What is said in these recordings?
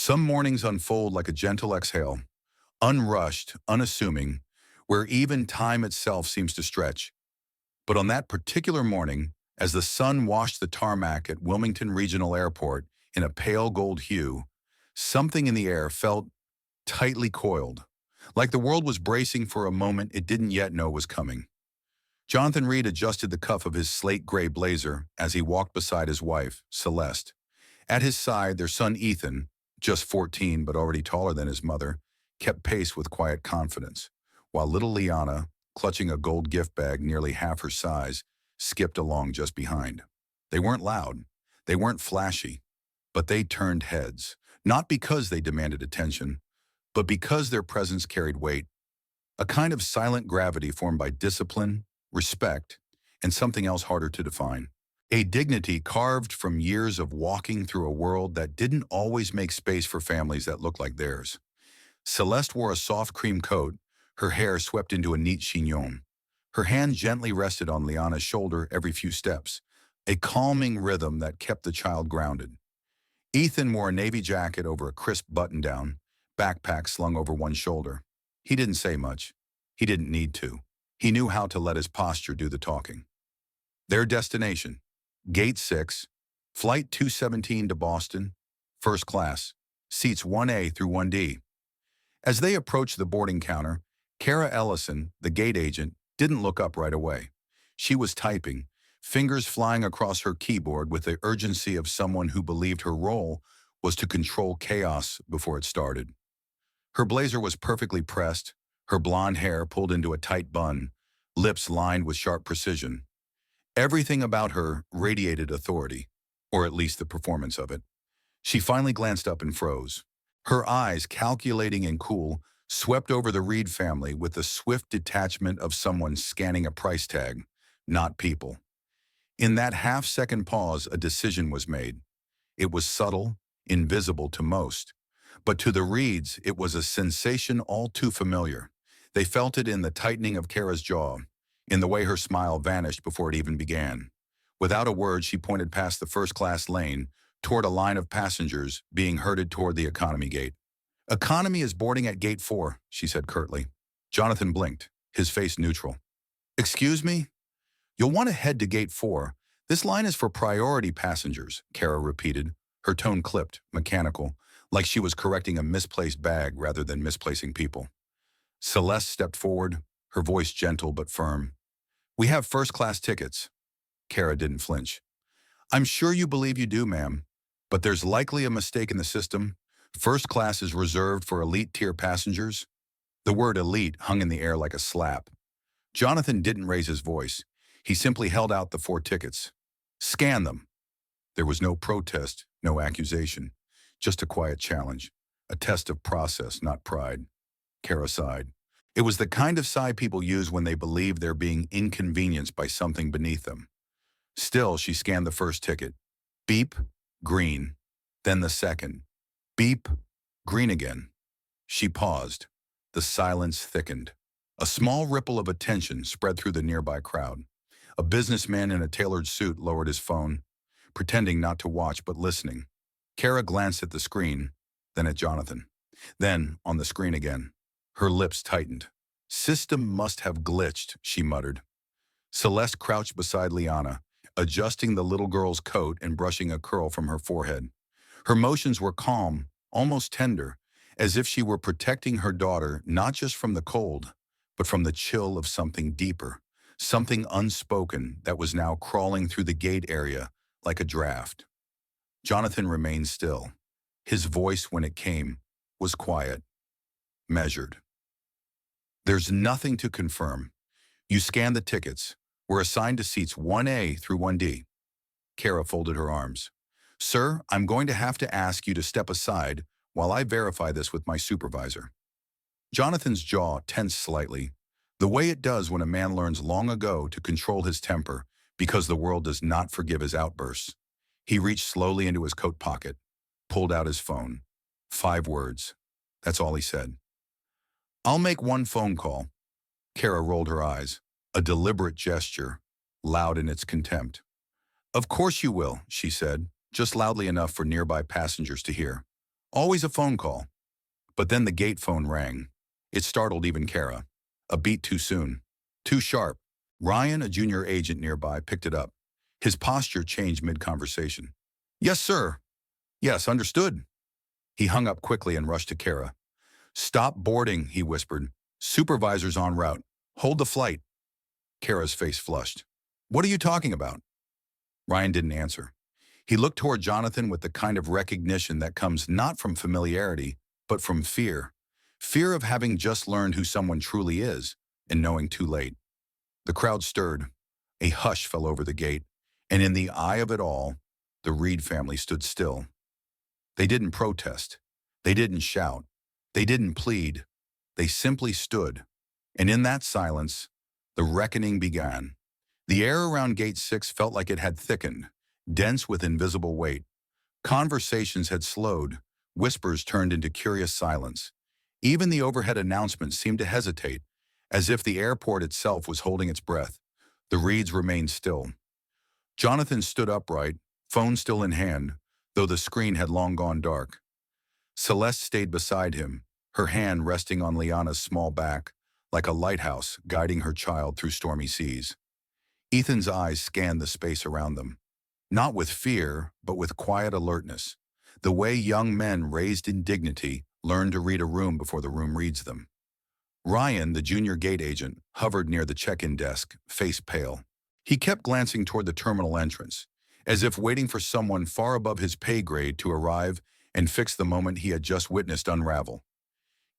Some mornings unfold like a gentle exhale, unrushed, unassuming, where even time itself seems to stretch. But on that particular morning, as the sun washed the tarmac at Wilmington Regional Airport in a pale gold hue, something in the air felt tightly coiled, like the world was bracing for a moment it didn't yet know was coming. Jonathan Reid adjusted the cuff of his slate gray blazer as he walked beside his wife, Celeste. At his side, their son Ethan, just 14 but already taller than his mother, kept pace with quiet confidence, while little Liana, clutching a gold gift bag nearly half her size, skipped along just behind. They weren't loud, they weren't flashy, but they turned heads, not because they demanded attention, but because their presence carried weight, a kind of silent gravity formed by discipline, respect, and something else harder to define. A dignity carved from years of walking through a world that didn't always make space for families that looked like theirs. Celeste wore a soft cream coat, her hair swept into a neat chignon. Her hand gently rested on Liana's shoulder every few steps, a calming rhythm that kept the child grounded. Ethan wore a navy jacket over a crisp button-down, backpack slung over one shoulder. He didn't say much. He didn't need to. He knew how to let his posture do the talking. Their destination, Gate 6, Flight 217 to Boston, first class, seats 1A through 1D. As they approached the boarding counter, Kara Ellison, the gate agent, didn't look up right away. She was typing, fingers flying across her keyboard with the urgency of someone who believed her role was to control chaos before it started. Her blazer was perfectly pressed, her blonde hair pulled into a tight bun, lips lined with sharp precision. Everything about her radiated authority, or at least the performance of it. She finally glanced up and froze. Her eyes, calculating and cool, swept over the Reid family with the swift detachment of someone scanning a price tag, not people. In that half-second pause, a decision was made. It was subtle, invisible to most. But to the Reids, it was a sensation all too familiar. They felt it in the tightening of Kara's jaw, in the way her smile vanished before it even began. Without a word, she pointed past the first-class lane toward a line of passengers being herded toward the economy gate. "Economy is boarding at Gate 4, she said curtly. Jonathan blinked, his face neutral. "Excuse me? You'll want to head to Gate 4. This line is for priority passengers," Kara repeated, her tone clipped, mechanical, like she was correcting a misplaced bag rather than misplacing people. Celeste stepped forward, her voice gentle but firm. "We have first-class tickets." Kara didn't flinch. "I'm sure you believe you do, ma'am, but there's likely a mistake in the system. First class is reserved for elite-tier passengers." The word elite hung in the air like a slap. Jonathan didn't raise his voice. He simply held out the 4 tickets. "Scan them." There was no protest, no accusation, just a quiet challenge, a test of process, not pride. Kara sighed. It was the kind of sigh people use when they believe they're being inconvenienced by something beneath them. Still, she scanned the first ticket. Beep, green. Then the second. Beep, green again. She paused. The silence thickened. A small ripple of attention spread through the nearby crowd. A businessman in a tailored suit lowered his phone, pretending not to watch but listening. Kara glanced at the screen, then at Jonathan. Then, on the screen again. Her lips tightened. "System must have glitched," she muttered. Celeste crouched beside Liana, adjusting the little girl's coat and brushing a curl from her forehead. Her motions were calm, almost tender, as if she were protecting her daughter not just from the cold, but from the chill of something deeper, something unspoken that was now crawling through the gate area like a draft. Jonathan remained still. His voice, when it came, was quiet, measured. "There's nothing to confirm. You scanned the tickets. We're assigned to seats 1A through 1D. Kara folded her arms. "Sir, I'm going to have to ask you to step aside while I verify this with my supervisor." Jonathan's jaw tensed slightly, the way it does when a man learns long ago to control his temper because the world does not forgive his outbursts. He reached slowly into his coat pocket, pulled out his phone. 5 words. That's all he said. "I'll make one phone call." Kara rolled her eyes, a deliberate gesture, loud in its contempt. "Of course you will," she said, just loudly enough for nearby passengers to hear. Always a phone call. But then the gate phone rang. It startled even Kara. A beat too soon. Too sharp. Ryan, a junior agent nearby, picked it up. His posture changed mid-conversation. Yes, sir. Yes, understood. He hung up quickly and rushed to Kara. Stop boarding, he whispered. Supervisor's en route. Hold the flight. Kara's face flushed. What are you talking about? Ryan didn't answer. He looked toward Jonathan with the kind of recognition that comes not from familiarity, but from fear. Fear of having just learned who someone truly is and knowing too late. The crowd stirred. A hush fell over the gate, and in the eye of it all, the Reid family stood still. They didn't protest. They didn't shout. They didn't plead. They simply stood. And in that silence, the reckoning began. The air around Gate 6 felt like it had thickened, dense with invisible weight. Conversations had slowed. Whispers turned into curious silence. Even the overhead announcements seemed to hesitate, as if the airport itself was holding its breath. The Reids remained still. Jonathan stood upright, phone still in hand, though the screen had long gone dark. Celeste stayed beside him, her hand resting on Liana's small back, like a lighthouse guiding her child through stormy seas. Ethan's eyes scanned the space around them, not with fear, but with quiet alertness, the way young men raised in dignity learn to read a room before the room reads them. Ryan, the junior gate agent, hovered near the check-in desk, face pale. He kept glancing toward the terminal entrance, as if waiting for someone far above his pay grade to arrive and fix the moment he had just witnessed unravel.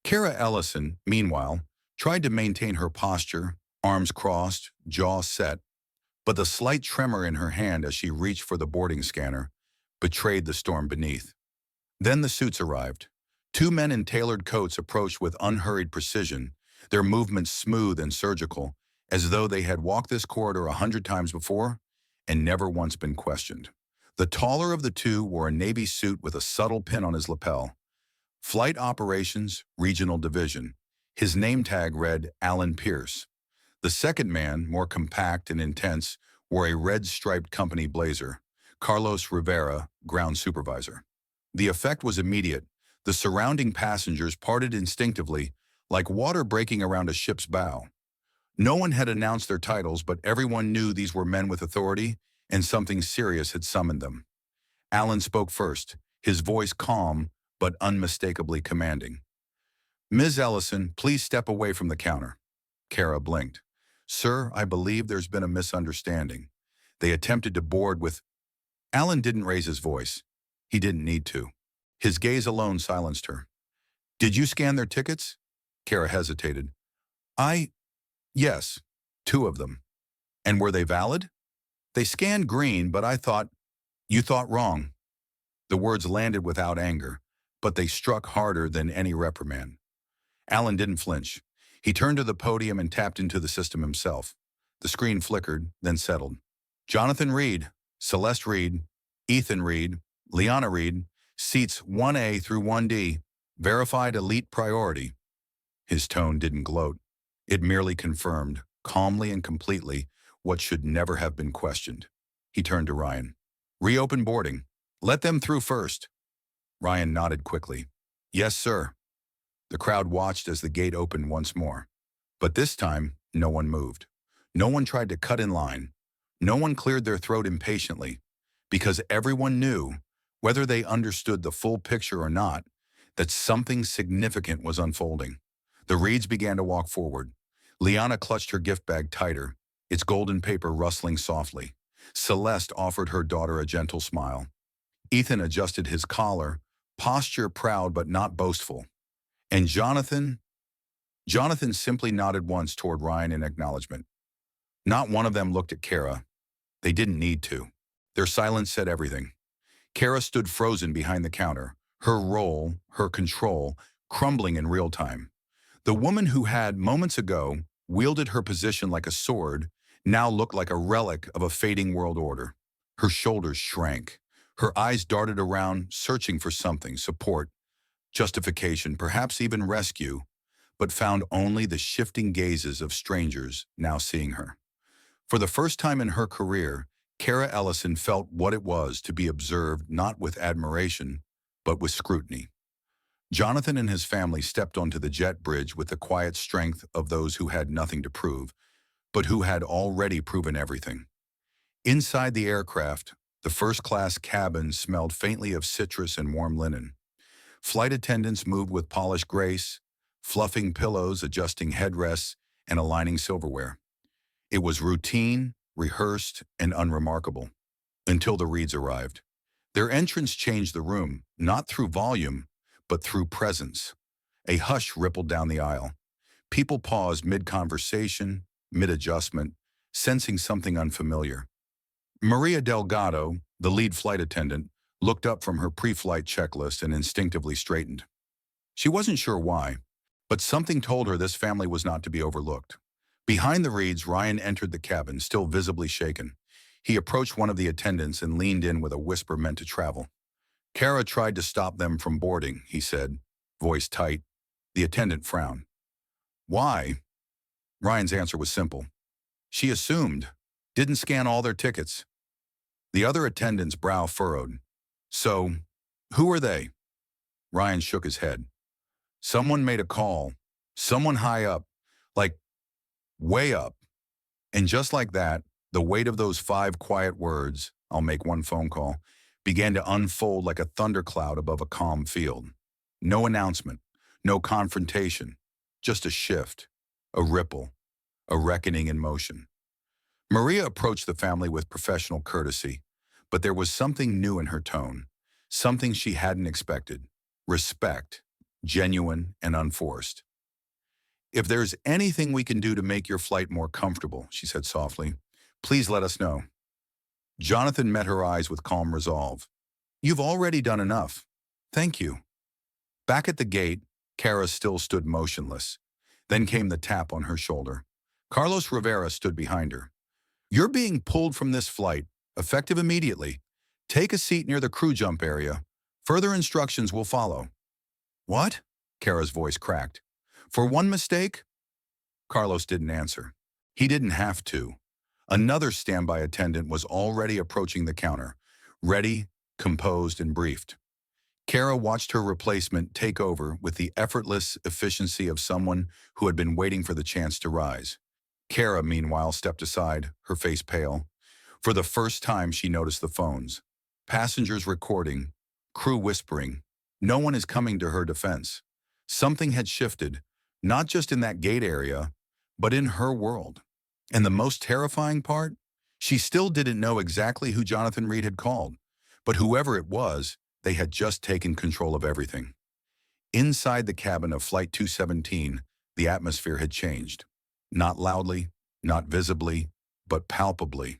Kara Ellison, meanwhile, tried to maintain her posture, arms crossed, jaw set, but the slight tremor in her hand as she reached for the boarding scanner betrayed the storm beneath. Then the suits arrived. Two men in tailored coats approached with unhurried precision, their movements smooth and surgical, as though they had walked this corridor 100 times before and never once been questioned. The taller of the two wore a navy suit with a subtle pin on his lapel. Flight Operations, Regional Division. His name tag read Alan Pierce. The second man, more compact and intense, wore a red-striped company blazer. Carlos Rivera, ground supervisor. The effect was immediate. The surrounding passengers parted instinctively, like water breaking around a ship's bow. No one had announced their titles, but everyone knew these were men with authority, and something serious had summoned them. Alan spoke first, his voice calm, but unmistakably commanding. Ms. Ellison, please step away from the counter. Kara blinked. Sir, I believe there's been a misunderstanding. They attempted to board with... Alan didn't raise his voice. He didn't need to. His gaze alone silenced her. Did you scan their tickets? Kara hesitated. Yes, 2 of them. And were they valid? They scanned green, but I thought... You thought wrong. The words landed without anger, but they struck harder than any reprimand. Alan didn't flinch. He turned to the podium and tapped into the system himself. The screen flickered, then settled. Jonathan Reid, Celeste Reid, Ethan Reid, Liana Reid, seats 1A through 1D, verified elite priority. His tone didn't gloat. It merely confirmed, calmly and completely, what should never have been questioned. He turned to Ryan. Reopen boarding. Let them through first. Ryan nodded quickly. Yes, sir. The crowd watched as the gate opened once more. But this time, no one moved. No one tried to cut in line. No one cleared their throat impatiently, because everyone knew, whether they understood the full picture or not, that something significant was unfolding. The Reids began to walk forward. Liana clutched her gift bag tighter, its golden paper rustling softly. Celeste offered her daughter a gentle smile. Ethan adjusted his collar, posture proud but not boastful. And Jonathan simply nodded once toward Ryan in acknowledgement. Not one of them looked at Kara. They didn't need to. Their silence said everything. Kara stood frozen behind the counter, her role, her control, crumbling in real time. The woman who had, moments ago, wielded her position like a sword, now looked like a relic of a fading world order. Her shoulders shrank. Her eyes darted around, searching for something, support, justification, perhaps even rescue, but found only the shifting gazes of strangers now seeing her. For the first time in her career, Kara Ellison felt what it was to be observed not with admiration, but with scrutiny. Jonathan and his family stepped onto the jet bridge with the quiet strength of those who had nothing to prove, but who had already proven everything. Inside the aircraft, the first-class cabin smelled faintly of citrus and warm linen. Flight attendants moved with polished grace, fluffing pillows, adjusting headrests, and aligning silverware. It was routine, rehearsed, and unremarkable, until the Reids arrived. Their entrance changed the room, not through volume, but through presence. A hush rippled down the aisle. People paused mid-conversation, mid-adjustment, sensing something unfamiliar. Maria Delgado, the lead flight attendant, looked up from her pre-flight checklist and instinctively straightened. She wasn't sure why, but something told her this family was not to be overlooked. Behind the Reids, Ryan entered the cabin, still visibly shaken. He approached one of the attendants and leaned in with a whisper meant to travel. Kara tried to stop them from boarding, he said, voice tight. The attendant frowned. Why? Ryan's answer was simple. She assumed. Didn't scan all their tickets. The other attendant's brow furrowed. So, who are they? Ryan shook his head. Someone made a call. Someone high up. Like, way up. And just like that, the weight of those 5 quiet words, I'll make one phone call, began to unfold like a thundercloud above a calm field. No announcement, no confrontation, just a shift, a ripple, a reckoning in motion. Maria approached the family with professional courtesy, but there was something new in her tone, something she hadn't expected. Respect, genuine and unforced. If there's anything we can do to make your flight more comfortable, she said softly, please let us know. Jonathan met her eyes with calm resolve. You've already done enough. Thank you. Back at the gate, Kara still stood motionless. Then came the tap on her shoulder. Carlos Rivera stood behind her. You're being pulled from this flight, effective immediately. Take a seat near the crew jump area. Further instructions will follow. What? Kara's voice cracked. For one mistake? Carlos didn't answer. He didn't have to. Another standby attendant was already approaching the counter, ready, composed, and briefed. Kara watched her replacement take over with the effortless efficiency of someone who had been waiting for the chance to rise. Kara, meanwhile, stepped aside, her face pale. For the first time, she noticed the phones. Passengers recording, crew whispering. No one is coming to her defense. Something had shifted, not just in that gate area, but in her world. And the most terrifying part? She still didn't know exactly who Jonathan Reid had called, but whoever it was, they had just taken control of everything. Inside the cabin of Flight 217, the atmosphere had changed. Not loudly, not visibly, but palpably.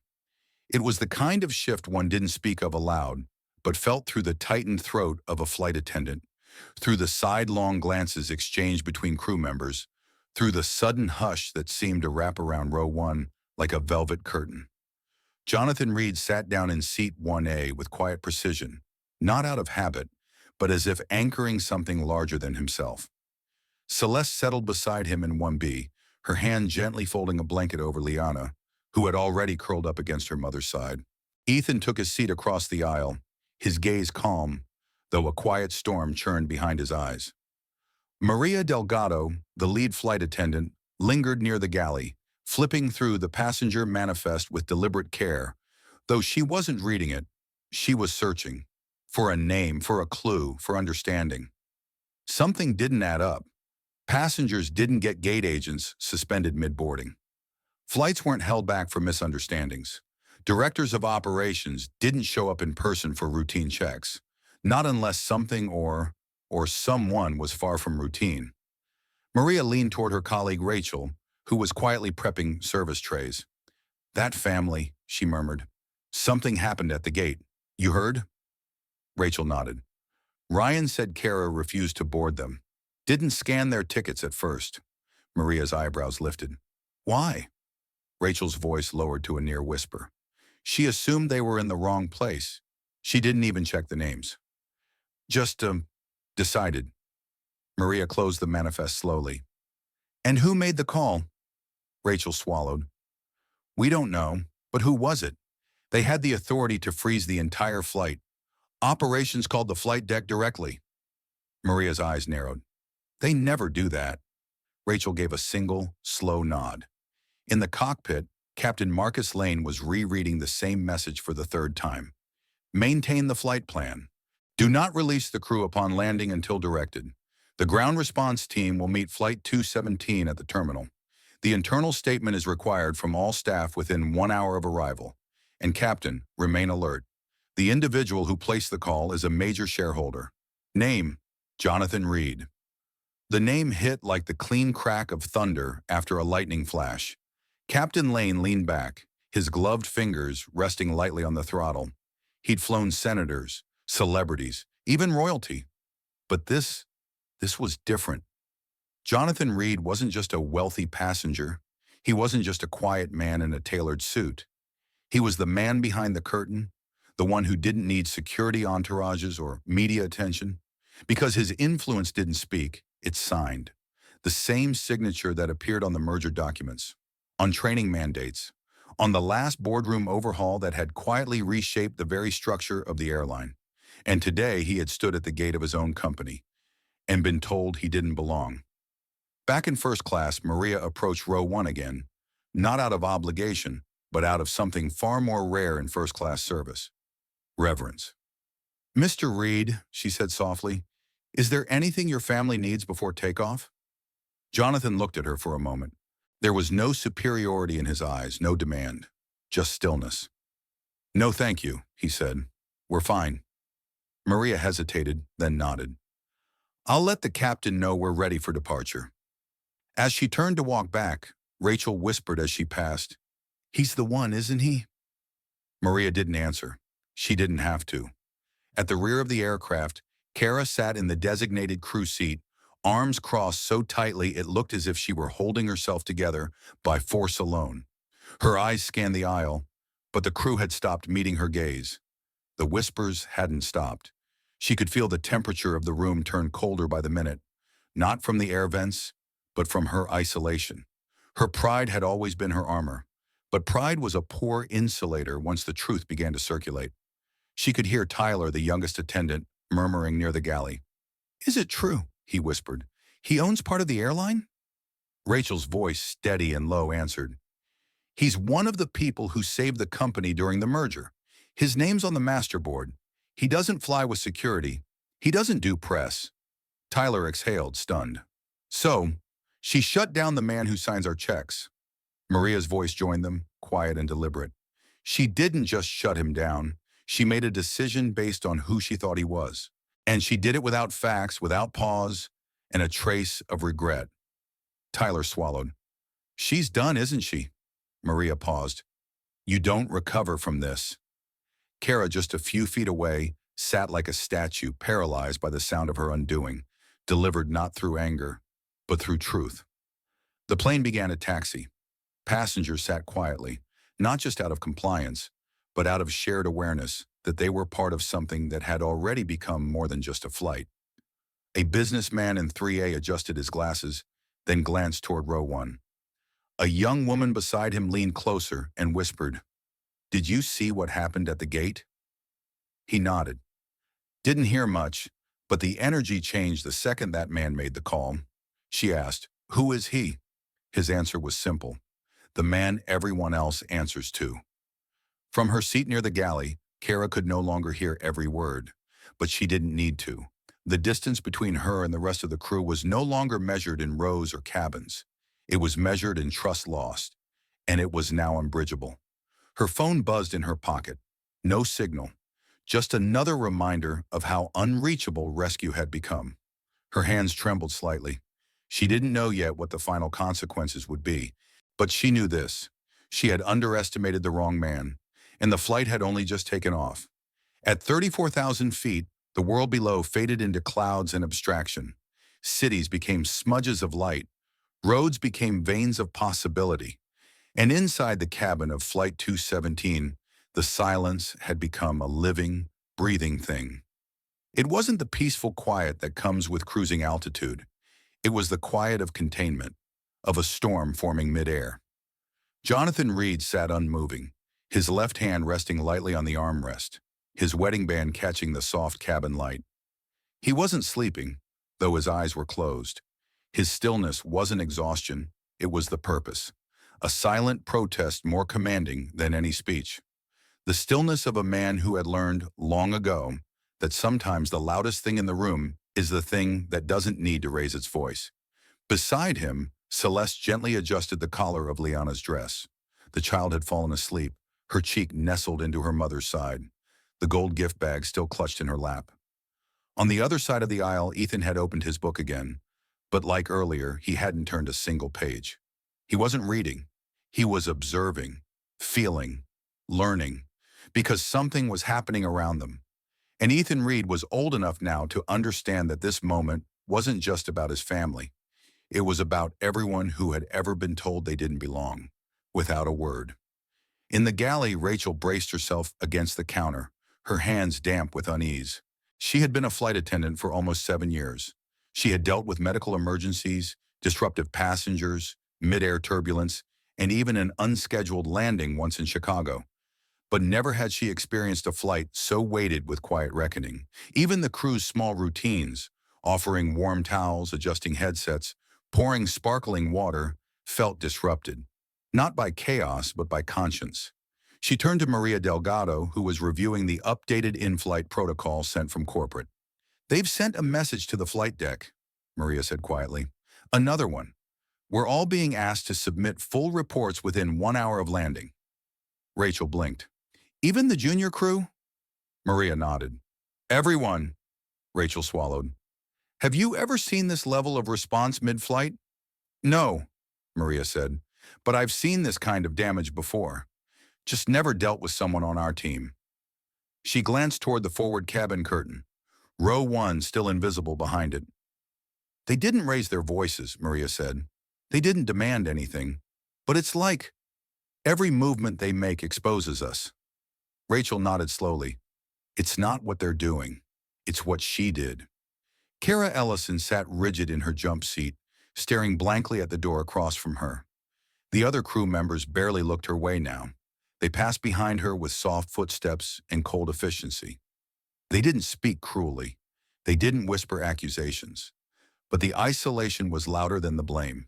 It was the kind of shift one didn't speak of aloud, but felt through the tightened throat of a flight attendant, through the sidelong glances exchanged between crew members, through the sudden hush that seemed to wrap around row 1 like a velvet curtain. Jonathan Reid sat down in seat 1A with quiet precision, not out of habit, but as if anchoring something larger than himself. Celeste settled beside him in 1B, her hand gently folding a blanket over Liana, who had already curled up against her mother's side. Ethan took his seat across the aisle, his gaze calm, though a quiet storm churned behind his eyes. Maria Delgado, the lead flight attendant, lingered near the galley, flipping through the passenger manifest with deliberate care. Though she wasn't reading it, she was searching. For a name, for a clue, for understanding. Something didn't add up. Passengers didn't get gate agents suspended mid-boarding. Flights weren't held back for misunderstandings. Directors of operations didn't show up in person for routine checks, not unless something or someone was far from routine. Maria leaned toward her colleague Rachel, who was quietly prepping service trays. That family, she murmured. Something happened at the gate. You heard? Rachel nodded. Ryan said Kara refused to board them. Didn't scan their tickets at first. Maria's eyebrows lifted. Why? Rachel's voice lowered to a near whisper. She assumed they were in the wrong place. She didn't even check the names. Just, decided. Maria closed the manifest slowly. And who made the call? Rachel swallowed. We don't know, but who was it? They had the authority to freeze the entire flight. Operations called the flight deck directly. Maria's eyes narrowed. They never do that. Rachel gave a single, slow nod. In the cockpit, Captain Marcus Lane was rereading the same message for the third time. Maintain the flight plan. Do not release the crew upon landing until directed. The ground response team will meet Flight 217 at the terminal. The internal statement is required from all staff within 1 hour of arrival. And Captain, remain alert. The individual who placed the call is a major shareholder. Name, Jonathan Reid. The name hit like the clean crack of thunder after a lightning flash. Captain Lane leaned back, his gloved fingers resting lightly on the throttle. He'd flown senators, celebrities, even royalty. But this was different. Jonathan Reid wasn't just a wealthy passenger. He wasn't just a quiet man in a tailored suit. He was the man behind the curtain, the one who didn't need security entourages or media attention. Because his influence didn't speak, it signed. The same signature that appeared on the merger documents, on training mandates, on the last boardroom overhaul that had quietly reshaped the very structure of the airline. And today he had stood at the gate of his own company and been told he didn't belong. Back in first class, Maria approached row 1 again, not out of obligation, but out of something far more rare in first-class service: reverence. "Mr. Reid," she said softly, "is there anything your family needs before takeoff?" Jonathan looked at her for a moment. There was no superiority in his eyes, no demand, just stillness. "No, thank you," he said. "We're fine." Maria hesitated, then nodded. "I'll let the captain know we're ready for departure." As she turned to walk back, Rachel whispered as she passed, "He's the one, isn't he?" Maria didn't answer. She didn't have to. At the rear of the aircraft, Kara sat in the designated crew seat, arms crossed so tightly it looked as if she were holding herself together by force alone. Her eyes scanned the aisle, but the crew had stopped meeting her gaze. The whispers hadn't stopped. She could feel the temperature of the room turn colder by the minute, not from the air vents, but from her isolation. Her pride had always been her armor, but pride was a poor insulator once the truth began to circulate. She could hear Tyler, the youngest attendant, murmuring near the galley. "Is it true?" he whispered. "He owns part of the airline?" Rachel's voice, steady and low, answered. "He's one of the people who saved the company during the merger. His name's on the master board. He doesn't fly with security. He doesn't do press." Tyler exhaled, stunned. "So, she shut down the man who signs our checks." Maria's voice joined them, quiet and deliberate. "She didn't just shut him down. She made a decision based on who she thought he was. And she did it without facts, without pause, and a trace of regret." Tyler swallowed. "She's done, isn't she?" Maria paused. "You don't recover from this." Kara, just a few feet away, sat like a statue, paralyzed by the sound of her undoing, delivered not through anger, but through truth. The plane began to taxi. Passengers sat quietly, not just out of compliance, but out of shared awareness that they were part of something that had already become more than just a flight. A businessman in 3A adjusted his glasses, then glanced toward row 1. A young woman beside him leaned closer and whispered, "Did you see what happened at the gate?" He nodded. Didn't hear much, but the energy changed the second that man made the call. She asked, "Who is he?" His answer was simple: "The man everyone else answers to." From her seat near the galley, Kara could no longer hear every word, but she didn't need to. The distance between her and the rest of the crew was no longer measured in rows or cabins. It was measured in trust lost, and it was now unbridgeable. Her phone buzzed in her pocket. No signal, just another reminder of how unreachable rescue had become. Her hands trembled slightly. She didn't know yet what the final consequences would be, but she knew this: she had underestimated the wrong man, and the flight had only just taken off. At 34,000 feet, the world below faded into clouds and abstraction. Cities became smudges of light. Roads became veins of possibility. And inside the cabin of Flight 217, the silence had become a living, breathing thing. It wasn't the peaceful quiet that comes with cruising altitude. It was the quiet of containment, of a storm forming midair. Jonathan Reid sat unmoving, his left hand resting lightly on the armrest, his wedding band catching the soft cabin light. He wasn't sleeping, though his eyes were closed. His stillness wasn't exhaustion, it was the purpose. A silent protest more commanding than any speech. The stillness of a man who had learned long ago that sometimes the loudest thing in the room is the thing that doesn't need to raise its voice. Beside him, Celeste gently adjusted the collar of Liana's dress. The child had fallen asleep, her cheek nestled into her mother's side, the gold gift bag still clutched in her lap. On the other side of the aisle, Ethan had opened his book again, but like earlier, he hadn't turned a single page. He wasn't reading. He was observing, feeling, learning, because something was happening around them. And Ethan Reid was old enough now to understand that this moment wasn't just about his family. It was about everyone who had ever been told they didn't belong, without a word. In the galley, Rachel braced herself against the counter, her hands damp with unease. She had been a flight attendant for almost 7 years. She had dealt with medical emergencies, disruptive passengers, mid-air turbulence, and even an unscheduled landing once in Chicago. But never had she experienced a flight so weighted with quiet reckoning. Even the crew's small routines, offering warm towels, adjusting headsets, pouring sparkling water, felt disrupted. Not by chaos, but by conscience. She turned to Maria Delgado, who was reviewing the updated in-flight protocol sent from corporate. "They've sent a message to the flight deck," Maria said quietly. "Another one. We're all being asked to submit full reports within 1 hour of landing." Rachel blinked. "Even the junior crew?" Maria nodded. "Everyone," Rachel swallowed. "Have you ever seen this level of response mid-flight?" "No," Maria said, "but I've seen this kind of damage before. Just never dealt with someone on our team." She glanced toward the forward cabin curtain, row 1 still invisible behind it. "They didn't raise their voices," Maria said. "They didn't demand anything. But it's like every movement they make exposes us." Rachel nodded slowly. "It's not what they're doing. It's what she did." Kara Ellison sat rigid in her jump seat, staring blankly at the door across from her. The other crew members barely looked her way now. They passed behind her with soft footsteps and cold efficiency. They didn't speak cruelly. They didn't whisper accusations. But the isolation was louder than the blame.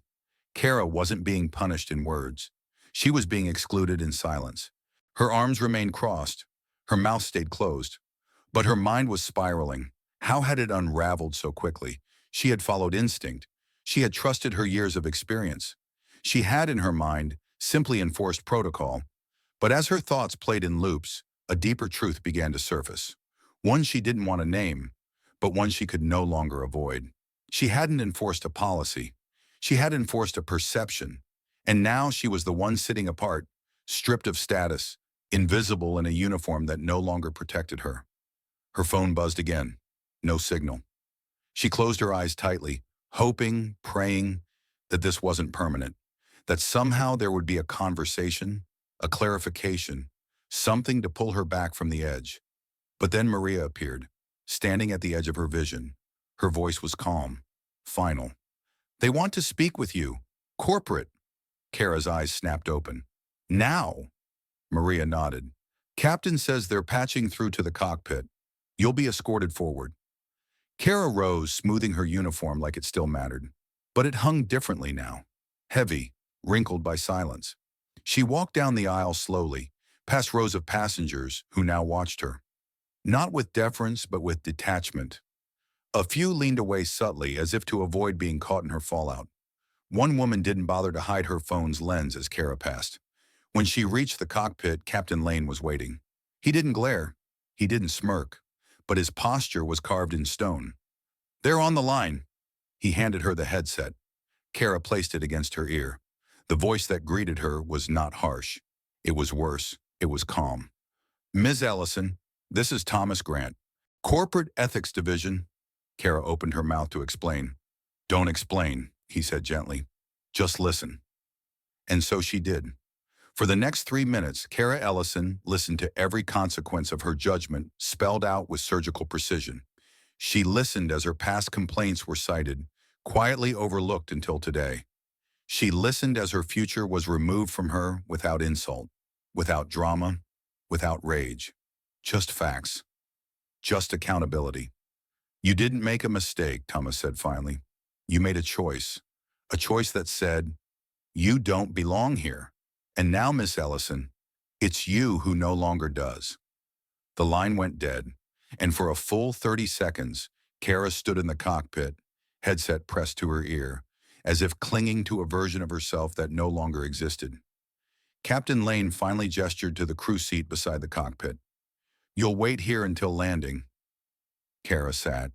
Kara wasn't being punished in words. She was being excluded in silence. Her arms remained crossed. Her mouth stayed closed. But her mind was spiraling. How had it unraveled so quickly? She had followed instinct. She had trusted her years of experience. She had, in her mind, simply enforced protocol. But as her thoughts played in loops, a deeper truth began to surface. One she didn't want to name, but one she could no longer avoid. She hadn't enforced a policy. She had enforced a perception. And now she was the one sitting apart, stripped of status, invisible in a uniform that no longer protected her. Her phone buzzed again. No signal. She closed her eyes tightly, hoping, praying that this wasn't permanent, that somehow there would be a conversation, a clarification, something to pull her back from the edge. But then Maria appeared, standing at the edge of her vision. Her voice was calm, final. "They want to speak with you. Corporate." Kara's eyes snapped open. "Now?" Maria nodded. "Captain says they're patching through to the cockpit. You'll be escorted forward." Kara rose, smoothing her uniform like it still mattered. But it hung differently now. Heavy, wrinkled by silence. She walked down the aisle slowly, past rows of passengers who now watched her. Not with deference, but with detachment. A few leaned away subtly, as if to avoid being caught in her fallout. One woman didn't bother to hide her phone's lens as Kara passed. When she reached the cockpit, Captain Lane was waiting. He didn't glare. He didn't smirk. But his posture was carved in stone. "They're on the line." He handed her the headset. Kara placed it against her ear. The voice that greeted her was not harsh. It was worse. It was calm. "Ms. Ellison, this is Thomas Grant. Corporate Ethics Division." Kara opened her mouth to explain. "Don't explain," he said gently. "Just listen." And so she did. For the next 3 minutes, Kara Ellison listened to every consequence of her judgment spelled out with surgical precision. She listened as her past complaints were cited, quietly overlooked until today. She listened as her future was removed from her without insult, without drama, without rage. Just facts. Just accountability. You didn't make a mistake, Thomas said finally. You made a choice that said, you don't belong here. And now, Miss Ellison, it's you who no longer does. The line went dead, and for a full 30 seconds, Kara stood in the cockpit, headset pressed to her ear, as if clinging to a version of herself that no longer existed. Captain Lane finally gestured to the crew seat beside the cockpit. You'll wait here until landing. Kara sat,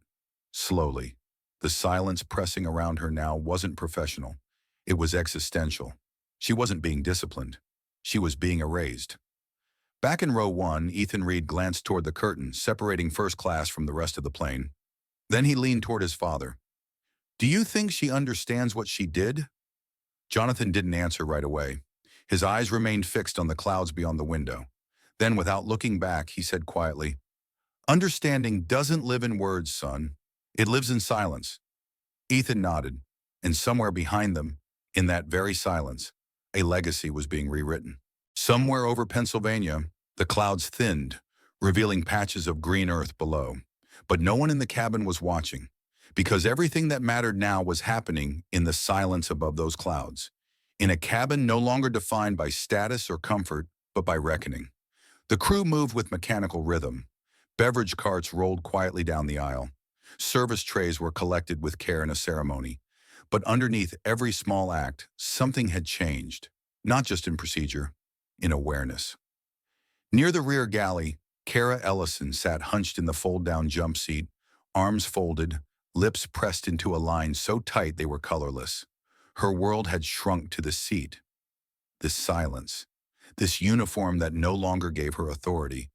slowly. The silence pressing around her now wasn't professional. It was existential. She wasn't being disciplined. She was being erased. Back in row 1, Ethan Reid glanced toward the curtain, separating first class from the rest of the plane. Then he leaned toward his father. Do you think she understands what she did? Jonathan didn't answer right away. His eyes remained fixed on the clouds beyond the window. Then, without looking back, he said quietly, Understanding doesn't live in words, son. It lives in silence. Ethan nodded, and somewhere behind them, in that very silence, a legacy was being rewritten. Somewhere over Pennsylvania, the clouds thinned, revealing patches of green earth below. But no one in the cabin was watching, because everything that mattered now was happening in the silence above those clouds, in a cabin no longer defined by status or comfort, but by reckoning. The crew moved with mechanical rhythm. Beverage carts rolled quietly down the aisle. Service trays were collected with care in a ceremony. But underneath every small act, something had changed, not just in procedure, in awareness. Near the rear galley, Kara Ellison sat hunched in the fold-down jump seat, arms folded, lips pressed into a line so tight they were colorless. Her world had shrunk to the seat. This silence, this uniform that no longer gave her authority,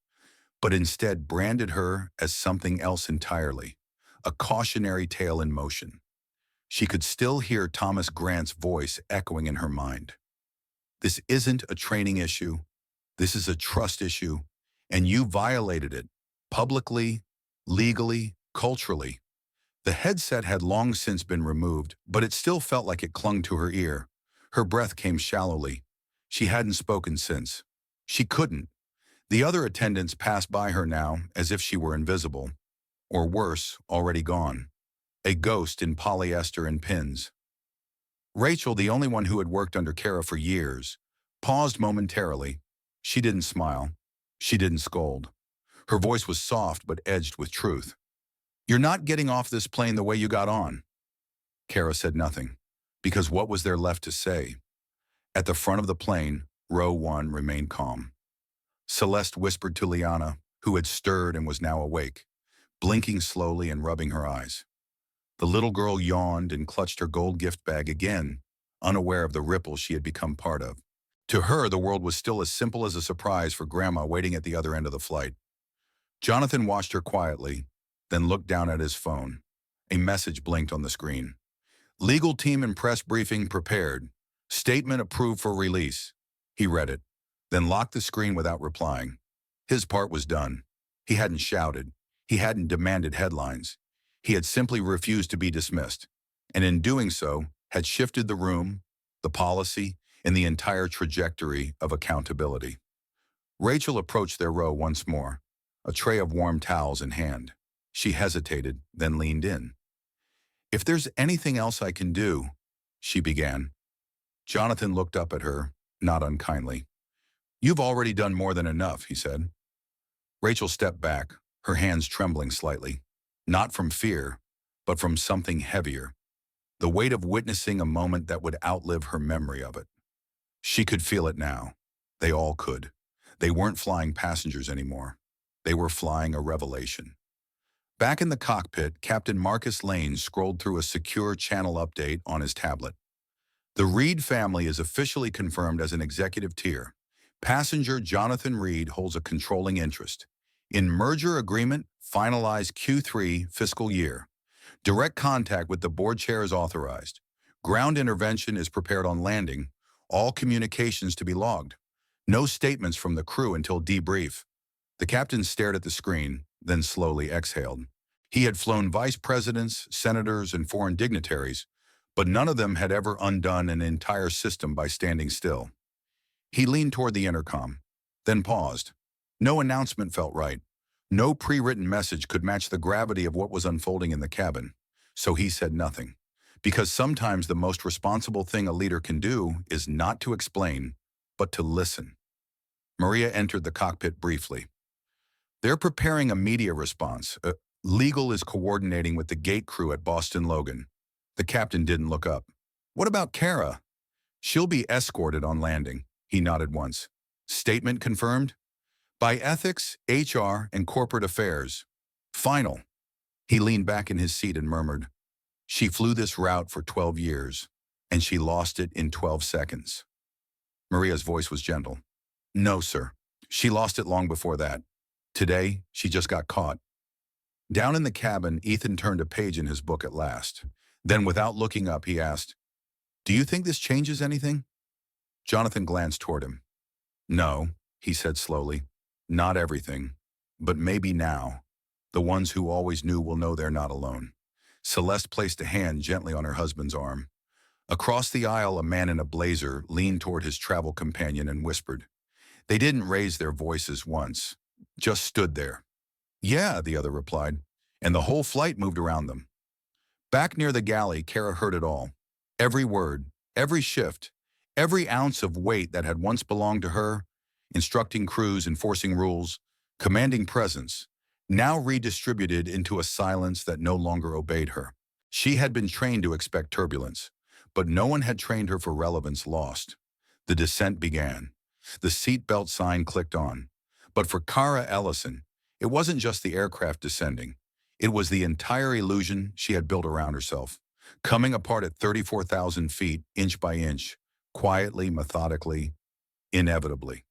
but instead branded her as something else entirely, a cautionary tale in motion. She could still hear Thomas Grant's voice echoing in her mind. This isn't a training issue. This is a trust issue, and you violated it, publicly, legally, culturally. The headset had long since been removed, but it still felt like it clung to her ear. Her breath came shallowly. She hadn't spoken since. She couldn't. The other attendants passed by her now as if she were invisible, or worse, already gone. A ghost in polyester and pins. Rachel, the only one who had worked under Kara for years, paused momentarily. She didn't smile. She didn't scold. Her voice was soft but edged with truth. You're not getting off this plane the way you got on. Kara said nothing, because what was there left to say? At the front of the plane, row 1 remained calm. Celeste whispered to Liana, who had stirred and was now awake, blinking slowly and rubbing her eyes. The little girl yawned and clutched her gold gift bag again, unaware of the ripple she had become part of. To her, the world was still as simple as a surprise for Grandma waiting at the other end of the flight. Jonathan watched her quietly, then looked down at his phone. A message blinked on the screen. Legal team and press briefing prepared. Statement approved for release. He read it, then locked the screen without replying. His part was done. He hadn't shouted. He hadn't demanded headlines. He had simply refused to be dismissed, and in doing so, had shifted the room, the policy, and the entire trajectory of accountability. Rachel approached their row once more, a tray of warm towels in hand. She hesitated, then leaned in. If there's anything else I can do, she began. Jonathan looked up at her, not unkindly. You've already done more than enough, he said. Rachel stepped back, her hands trembling slightly, not from fear, but from something heavier, the weight of witnessing a moment that would outlive her memory of it. She could feel it now. They all could. They weren't flying passengers anymore. They were flying a revelation. Back in the cockpit, Captain Marcus Lane scrolled through a secure channel update on his tablet. The Reid family is officially confirmed as an executive tier. Passenger Jonathan Reid holds a controlling interest. In merger agreement, finalized Q3 fiscal year. Direct contact with the board chair is authorized. Ground intervention is prepared on landing. All communications to be logged. No statements from the crew until debrief. The captain stared at the screen, then slowly exhaled. He had flown vice presidents, senators, and foreign dignitaries, but none of them had ever undone an entire system by standing still. He leaned toward the intercom, then paused. No announcement felt right. No pre-written message could match the gravity of what was unfolding in the cabin, so he said nothing. Because sometimes the most responsible thing a leader can do is not to explain, but to listen. Maria entered the cockpit briefly. They're preparing a media response. Legal is coordinating with the gate crew at Boston Logan. The captain didn't look up. What about Kara? She'll be escorted on landing. He nodded once. Statement confirmed? By ethics, HR, and corporate affairs. Final. He leaned back in his seat and murmured, she flew this route for 12 years, and she lost it in 12 seconds. Maria's voice was gentle. No, sir. She lost it long before that. Today, she just got caught. Down in the cabin, Ethan turned a page in his book at last. Then, without looking up, he asked, do you think this changes anything? Jonathan glanced toward him. No, he said slowly. Not everything. But maybe now. The ones who always knew will know they're not alone. Celeste placed a hand gently on her husband's arm. Across the aisle, a man in a blazer leaned toward his travel companion and whispered. They didn't raise their voices once, just stood there. Yeah, the other replied, and the whole flight moved around them. Back near the galley, Kara heard it all. Every word, every shift, every ounce of weight that had once belonged to her, instructing crews, enforcing rules, commanding presence, now redistributed into a silence that no longer obeyed her. She had been trained to expect turbulence, but no one had trained her for relevance lost. The descent began. The seatbelt sign clicked on. But for Kara Ellison, it wasn't just the aircraft descending. It was the entire illusion she had built around herself, coming apart at 34,000 feet, inch by inch, quietly, methodically, inevitably.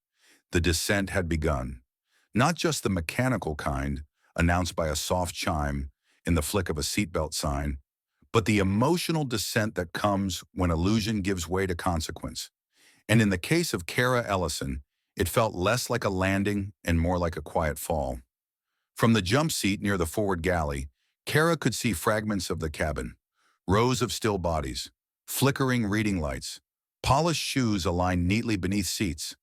The descent had begun. Not just the mechanical kind, announced by a soft chime in the flick of a seatbelt sign, but the emotional descent that comes when illusion gives way to consequence. And in the case of Kara Ellison, it felt less like a landing and more like a quiet fall. From the jump seat near the forward galley, Kara could see fragments of the cabin, rows of still bodies, flickering reading lights, polished shoes aligned neatly beneath seats.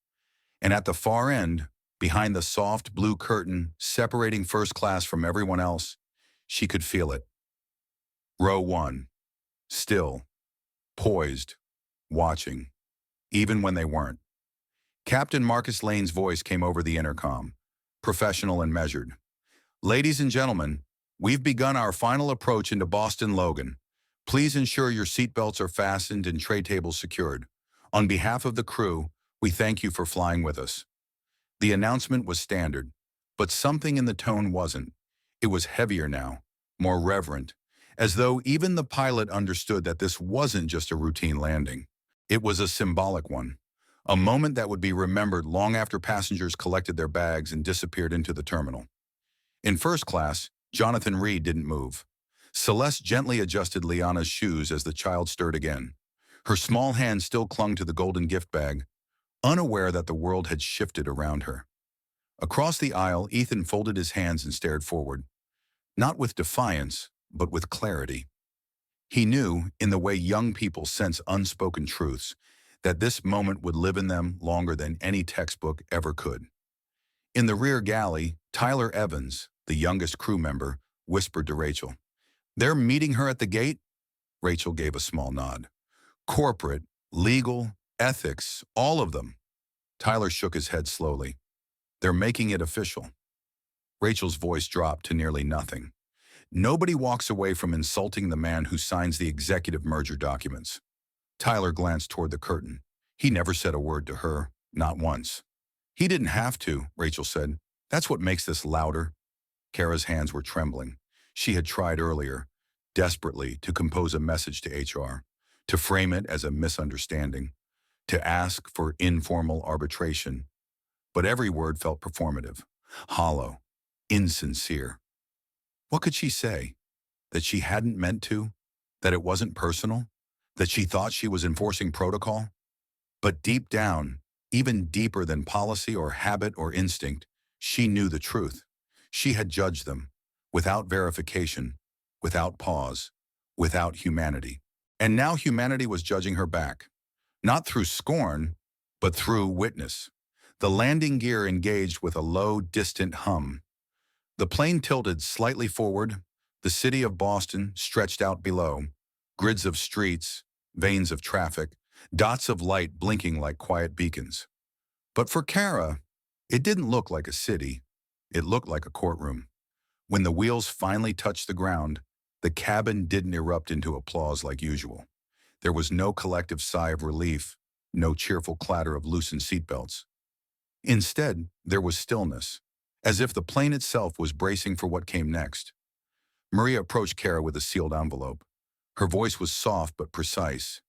And at the far end, behind the soft blue curtain separating first class from everyone else, she could feel it. Row 1. Still. Poised. Watching. Even when they weren't. Captain Marcus Lane's voice came over the intercom, professional and measured. Ladies and gentlemen, we've begun our final approach into Boston Logan. Please ensure your seatbelts are fastened and tray tables secured. On behalf of the crew, we thank you for flying with us. The announcement was standard, but something in the tone wasn't. It was heavier now, more reverent, as though even the pilot understood that this wasn't just a routine landing. It was a symbolic one, a moment that would be remembered long after passengers collected their bags and disappeared into the terminal. In first class, Jonathan Reid didn't move. Celeste gently adjusted Liana's shoes as the child stirred again. Her small hand still clung to the golden gift bag, unaware that the world had shifted around her. Across the aisle, Ethan folded his hands and stared forward, not with defiance, but with clarity. He knew, in the way young people sense unspoken truths, that this moment would live in them longer than any textbook ever could. In the rear galley, Tyler Evans, the youngest crew member, whispered to Rachel, "They're meeting her at the gate?" Rachel gave a small nod. "Corporate, legal, ethics, all of them." Tyler shook his head slowly. "They're making it official." Rachel's voice dropped to nearly nothing. Nobody walks away from insulting the man who signs the executive merger documents. Tyler glanced toward the curtain. He never said a word to her, not once. "He didn't have to," Rachel said. "That's what makes this louder." Kara's hands were trembling. She had tried earlier, desperately, to compose a message to HR, to frame it as a misunderstanding, to ask for informal arbitration. But every word felt performative, hollow, insincere. What could she say? That she hadn't meant to? That it wasn't personal? That she thought she was enforcing protocol? But deep down, even deeper than policy or habit or instinct, she knew the truth. She had judged them, without verification, without pause, without humanity. And now humanity was judging her back. Not through scorn, but through witness. The landing gear engaged with a low, distant hum. The plane tilted slightly forward, the city of Boston stretched out below, grids of streets, veins of traffic, dots of light blinking like quiet beacons. But for Kara, it didn't look like a city. It looked like a courtroom. When the wheels finally touched the ground, the cabin didn't erupt into applause like usual. There was no collective sigh of relief, no cheerful clatter of loosened seatbelts. Instead, there was stillness, as if the plane itself was bracing for what came next. Maria approached Kara with a sealed envelope. Her voice was soft but precise.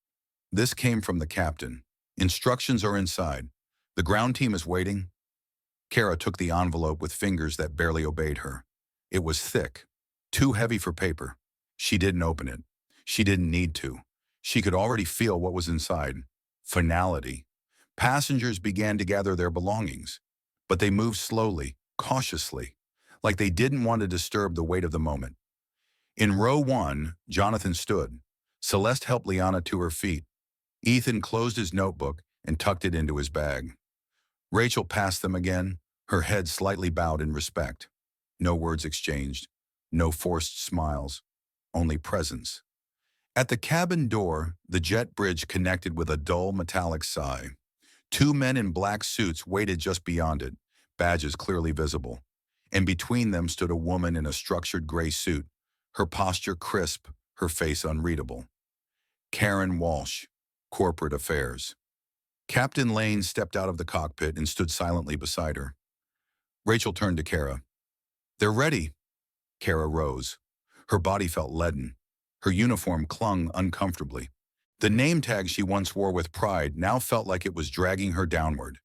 "This came from the captain. Instructions are inside. The ground team is waiting." Kara took the envelope with fingers that barely obeyed her. It was thick, too heavy for paper. She didn't open it. She didn't need to. She could already feel what was inside. Finality. Passengers began to gather their belongings, but they moved slowly, cautiously, like they didn't want to disturb the weight of the moment. In row 1, Jonathan stood. Celeste helped Liana to her feet. Ethan closed his notebook and tucked it into his bag. Rachel passed them again, her head slightly bowed in respect. No words exchanged, no forced smiles, only presence. At the cabin door, the jet bridge connected with a dull metallic sigh. Two men in black suits waited just beyond it, badges clearly visible. And between them stood a woman in a structured gray suit, her posture crisp, her face unreadable. Karen Walsh, Corporate Affairs. Captain Lane stepped out of the cockpit and stood silently beside her. Rachel turned to Kara. "They're ready." Kara rose. Her body felt leaden. Her uniform clung uncomfortably. The name tag she once wore with pride now felt like it was dragging her downward.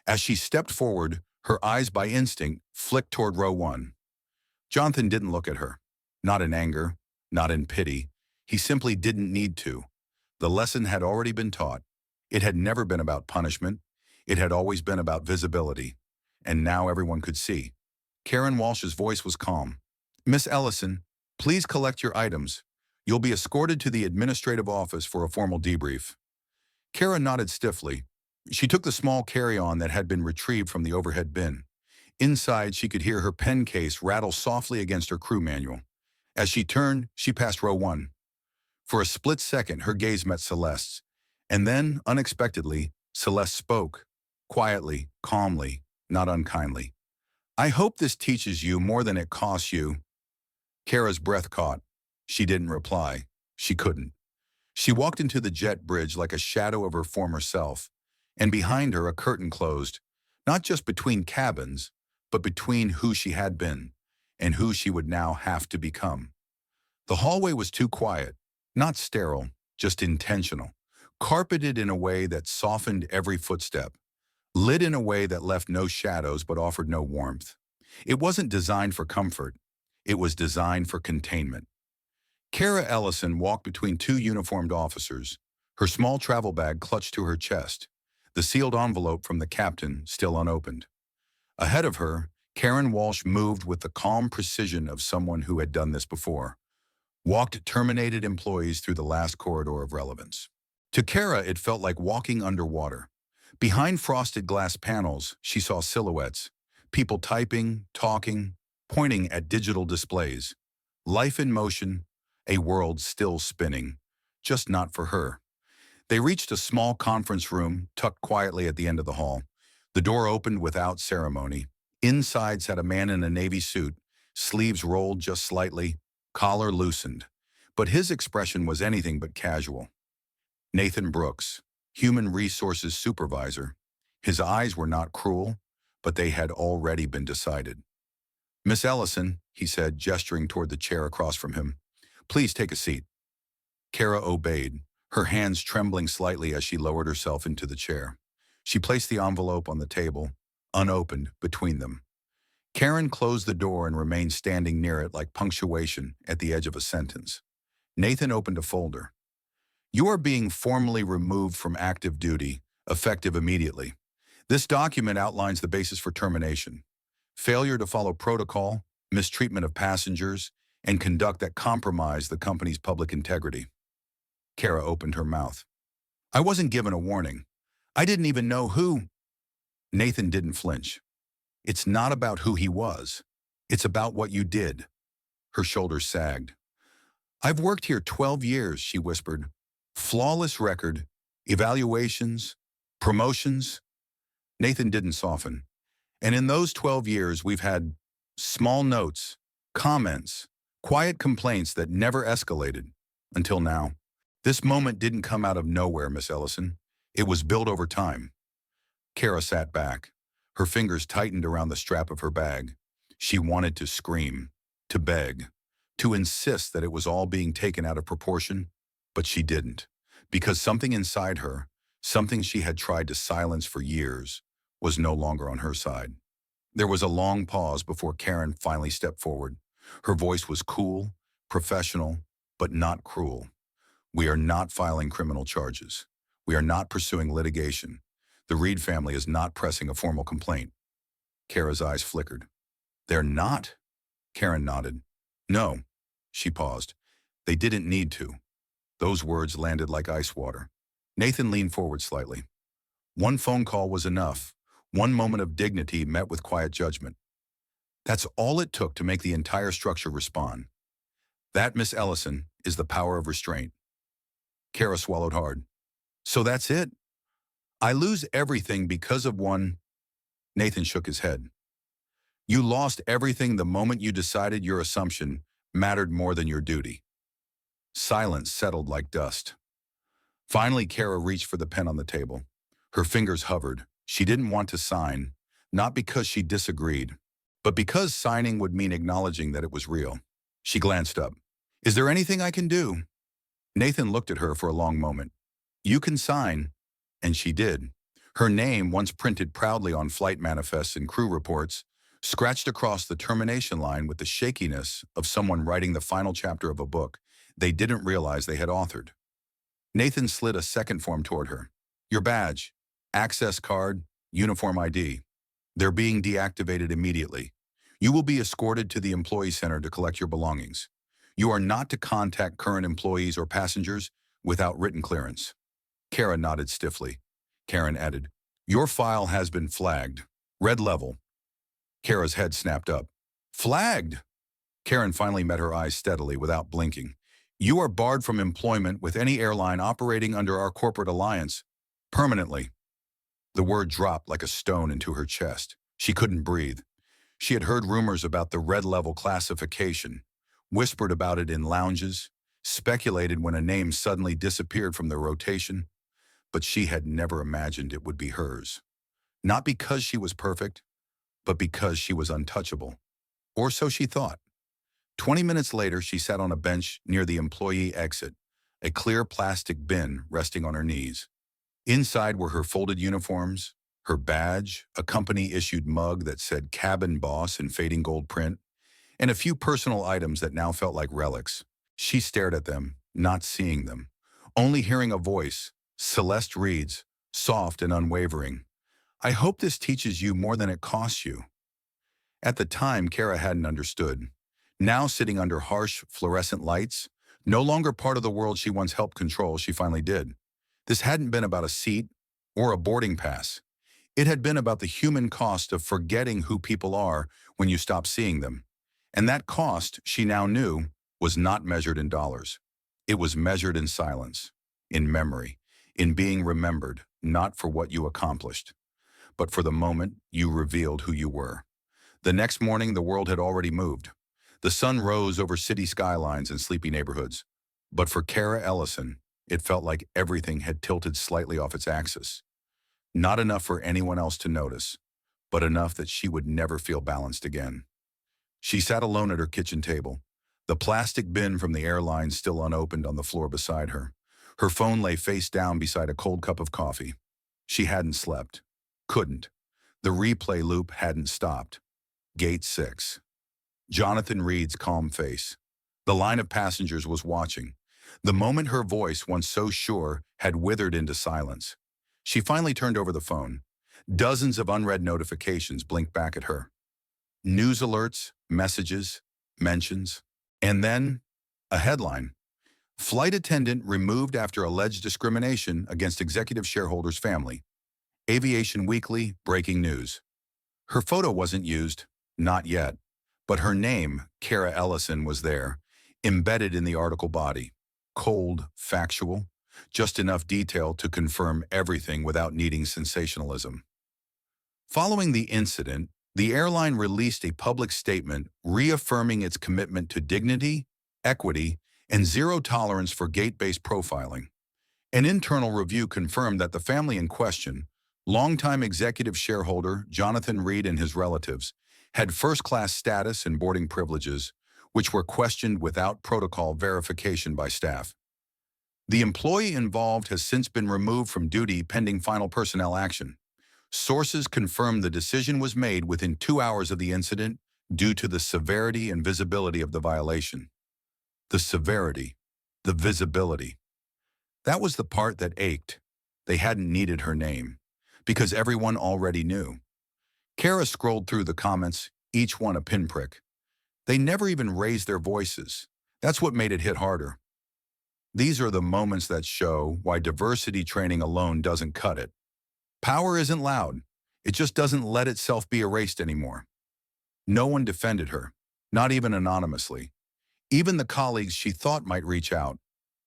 As she stepped forward, her eyes by instinct flicked toward row 1. Jonathan didn't look at her. Not in anger, not in pity. He simply didn't need to. The lesson had already been taught. It had never been about punishment. It had always been about visibility. And now everyone could see. Karen Walsh's voice was calm. "Miss Ellison, please collect your items. You'll be escorted to the administrative office for a formal debrief." Kara nodded stiffly. She took the small carry-on that had been retrieved from the overhead bin. Inside, she could hear her pen case rattle softly against her crew manual. As she turned, she passed row 1. For a split second, her gaze met Celeste's. And then, unexpectedly, Celeste spoke. Quietly, calmly, not unkindly. "I hope this teaches you more than it costs you." Kara's breath caught. She didn't reply. She couldn't. She walked into the jet bridge like a shadow of her former self, and behind her a curtain closed, not just between cabins, but between who she had been and who she would now have to become. The hallway was too quiet, not sterile, just intentional, carpeted in a way that softened every footstep, lit in a way that left no shadows but offered no warmth. It wasn't designed for comfort. It was designed for containment. Kara Ellison walked between two uniformed officers, her small travel bag clutched to her chest, the sealed envelope from the captain still unopened. Ahead of her, Karen Walsh moved with the calm precision of someone who had done this before, walked terminated employees through the last corridor of relevance. To Kara, it felt like walking underwater. Behind frosted glass panels, she saw silhouettes, people typing, talking, pointing at digital displays. Life in motion, a world still spinning, just not for her. They reached a small conference room tucked quietly at the end of the hall. The door opened without ceremony. Inside sat a man in a navy suit, sleeves rolled just slightly, collar loosened. But his expression was anything but casual. Nathan Brooks, Human Resources Supervisor. His eyes were not cruel, but they had already been decided. "Miss Ellison," he said, gesturing toward the chair across from him, "please take a seat." Kara obeyed, her hands trembling slightly as she lowered herself into the chair. She placed the envelope on the table, unopened, between them. Karen closed the door and remained standing near it like punctuation at the edge of a sentence. Nathan opened a folder. "You are being formally removed from active duty, effective immediately. This document outlines the basis for termination: failure to follow protocol, mistreatment of passengers, and conduct that compromised the company's public integrity." Kara opened her mouth. "I wasn't given a warning. I didn't even know who." Nathan didn't flinch. "It's not about who he was. It's about what you did. Her shoulders sagged. I've worked here 12 years, she whispered. Flawless record, evaluations, promotions. Nathan didn't soften. And in those 12 years, we've had small notes, comments, quiet complaints that never escalated until now. This moment didn't come out of nowhere, Miss Ellison. It was built over time. Kara sat back. Her fingers tightened around the strap of her bag. She wanted to scream, to beg, to insist that it was all being taken out of proportion, but she didn't, because something inside her, something she had tried to silence for years, was no longer on her side. There was a long pause before Karen finally stepped forward. Her voice was cool, professional, but not cruel. We are not filing criminal charges. We are not pursuing litigation. The Reid family is not pressing a formal complaint. Kara's eyes flickered. They're not? Karen nodded. No. She paused. They didn't need to. Those words landed like ice water. Nathan leaned forward slightly. One phone call was enough. One moment of dignity met with quiet judgment. That's all it took to make the entire structure respond. That, Miss Ellison, is the power of restraint. Kara swallowed hard. So that's it? I lose everything because of one... Nathan shook his head. You lost everything the moment you decided your assumption mattered more than your duty. Silence settled like dust. Finally, Kara reached for the pen on the table. Her fingers hovered. She didn't want to sign, not because she disagreed, but because signing would mean acknowledging that it was real. She glanced up. Is there anything I can do? Nathan looked at her for a long moment. You can sign. And she did. Her name, once printed proudly on flight manifests and crew reports, scratched across the termination line with the shakiness of someone writing the final chapter of a book they didn't realize they had authored. Nathan slid a second form toward her. Your badge, access card, uniform ID. They're being deactivated immediately. You will be escorted to the employee center to collect your belongings. You are not to contact current employees or passengers without written clearance. Kara nodded stiffly. Karen added, Your file has been flagged. Red level. Kara's head snapped up. Flagged? Karen finally met her eyes steadily without blinking. You are barred from employment with any airline operating under our corporate alliance. Permanently. The word dropped like a stone into her chest. She couldn't breathe. She had heard rumors about the red level classification, whispered about it in lounges, speculated when a name suddenly disappeared from the rotation, but she had never imagined it would be hers. Not because she was perfect, but because she was untouchable. Or so she thought. 20 minutes later, she sat on a bench near the employee exit, a clear plastic bin resting on her knees. Inside were her folded uniforms, her badge, a company-issued mug that said Cabin Boss in fading gold print, and a few personal items that now felt like relics. She stared at them, not seeing them, only hearing a voice, Celeste Reid's, soft and unwavering. I hope this teaches you more than it costs you. At the time, Kara hadn't understood. Now sitting under harsh, fluorescent lights, no longer part of the world she once helped control, she finally did. This hadn't been about a seat or a boarding pass. It had been about the human cost of forgetting who people are when you stop seeing them. And that cost, she now knew, was not measured in dollars. It was measured in silence, in memory, in being remembered, not for what you accomplished, but for the moment you revealed who you were. The next morning, the world had already moved. The sun rose over city skylines and sleepy neighborhoods. But for Kara Ellison, it felt like everything had tilted slightly off its axis. Not enough for anyone else to notice, but enough that she would never feel balanced again. She sat alone at her kitchen table, the plastic bin from the airline still unopened on the floor beside her. Her phone lay face down beside a cold cup of coffee. She hadn't slept. Couldn't. The replay loop hadn't stopped. Gate 6. Jonathan Reid's calm face. The line of passengers was watching. The moment her voice, once so sure, had withered into silence. She finally turned over the phone. Dozens of unread notifications blinked back at her. News alerts, messages, mentions, and then a headline. Flight attendant removed after alleged discrimination against executive shareholder's family. Aviation Weekly breaking news. Her photo wasn't used, not yet, But her name, Kara Ellison, was there, embedded in the article body. Cold, factual, just enough detail to confirm everything without needing sensationalism. Following the incident, the airline released a public statement reaffirming its commitment to dignity, equity, and zero tolerance for gate-based profiling. An internal review confirmed that the family in question, longtime executive shareholder Jonathan Reid and his relatives, had first-class status and boarding privileges, which were questioned without protocol verification by staff. The employee involved has since been removed from duty pending final personnel action. Sources confirmed the decision was made within 2 hours of the incident due to the severity and visibility of the violation. The severity, the visibility. That was the part that ached. They hadn't needed her name, because everyone already knew. Kara scrolled through the comments, each one a pinprick. They never even raised their voices. That's what made it hit harder. These are the moments that show why diversity training alone doesn't cut it. Power isn't loud. It just doesn't let itself be erased anymore. No one defended her, not even anonymously. Even the colleagues she thought might reach out,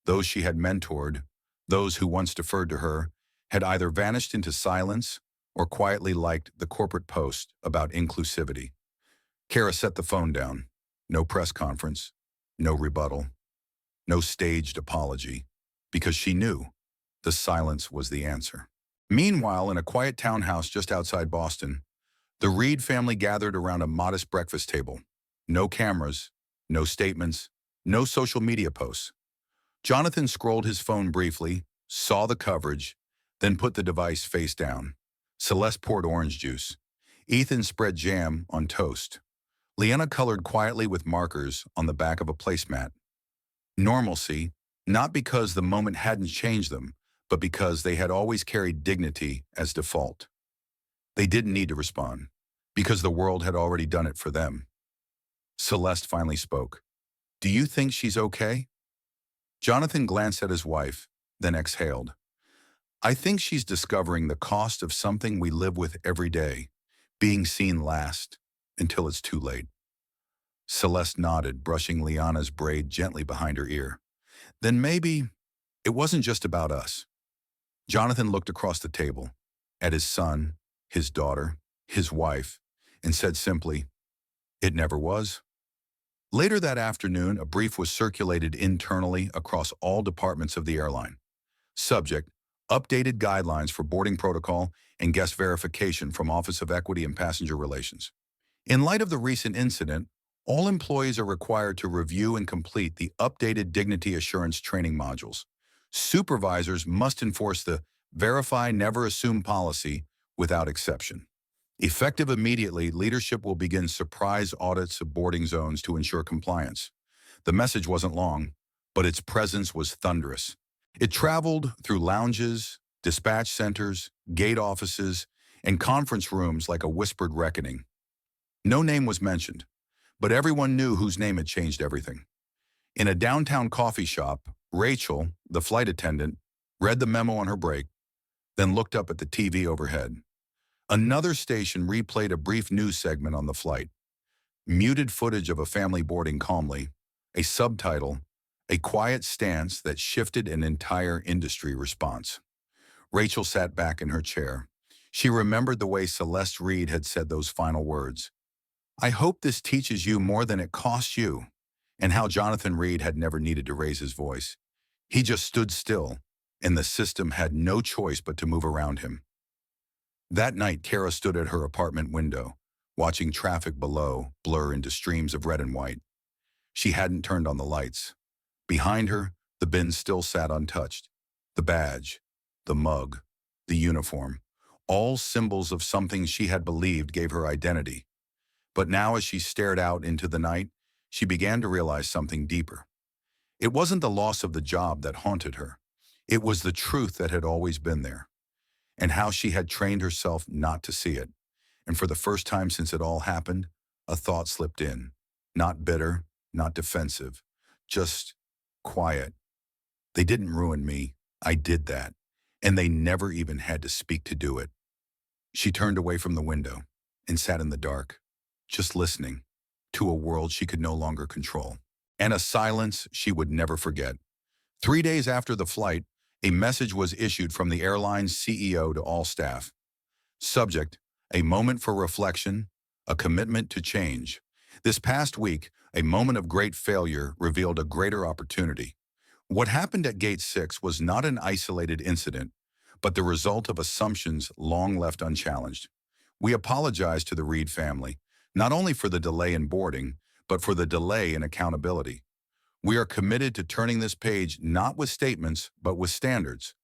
those she had mentored, those who once deferred to her, had either vanished into silence or quietly liked the corporate post about inclusivity. Kara set the phone down. No press conference, no rebuttal, no staged apology, because she knew the silence was the answer. Meanwhile, in a quiet townhouse just outside Boston, the Reid family gathered around a modest breakfast table. No cameras, no statements, no social media posts. Jonathan scrolled his phone briefly, saw the coverage, then put the device face down. Celeste poured orange juice. Ethan spread jam on toast. Leanna colored quietly with markers on the back of a placemat. Normalcy, not because the moment hadn't changed them, but because they had always carried dignity as default. They didn't need to respond, because the world had already done it for them. Celeste finally spoke. "Do you think she's okay?" Jonathan glanced at his wife, then exhaled. "I think she's discovering the cost of something we live with every day, being seen last, until it's too late." Celeste nodded, brushing Liana's braid gently behind her ear. "Then maybe it wasn't just about us." Jonathan looked across the table, at his son, his daughter, his wife, and said simply, "It never was." Later that afternoon, a brief was circulated internally across all departments of the airline. Subject: updated guidelines for boarding protocol and guest verification from Office of Equity and Passenger Relations. In light of the recent incident, all employees are required to review and complete the updated dignity assurance training modules. Supervisors must enforce the verify, never assume policy without exception. Effective immediately, leadership will begin surprise audits of boarding zones to ensure compliance. The message wasn't long, but its presence was thunderous. It traveled through lounges, dispatch centers, gate offices, and conference rooms like a whispered reckoning. No name was mentioned, but everyone knew whose name had changed everything. In a downtown coffee shop, Rachel, the flight attendant, read the memo on her break, then looked up at the TV overhead. Another station replayed a brief news segment on the flight. Muted footage of a family boarding calmly, a subtitle, a quiet stance that shifted an entire industry response. Rachel sat back in her chair. She remembered the way Celeste Reid had said those final words. "I hope this teaches you more than it costs you," and how Jonathan Reid had never needed to raise his voice. He just stood still, and the system had no choice but to move around him. That night, Kara stood at her apartment window, watching traffic below blur into streams of red and white. She hadn't turned on the lights. Behind her, the bin still sat untouched. The badge, the mug, the uniform, all symbols of something she had believed gave her identity. But now, as she stared out into the night, she began to realize something deeper. It wasn't the loss of the job that haunted her. It was the truth that had always been there, and how she had trained herself not to see it. And for the first time since it all happened, a thought slipped in. Not bitter, not defensive, just quiet. They didn't ruin me. I did that. And they never even had to speak to do it. She turned away from the window and sat in the dark, just listening, to a world she could no longer control, and a silence she would never forget. 3 days after the flight, a message was issued from the airline's CEO to all staff. Subject: a moment for reflection, a commitment to change. This past week, a moment of great failure revealed a greater opportunity. What happened at Gate 6 was not an isolated incident, but the result of assumptions long left unchallenged. We apologize to the Reid family, not only for the delay in boarding, but for the delay in accountability. We are committed to turning this page not with statements, but with standards.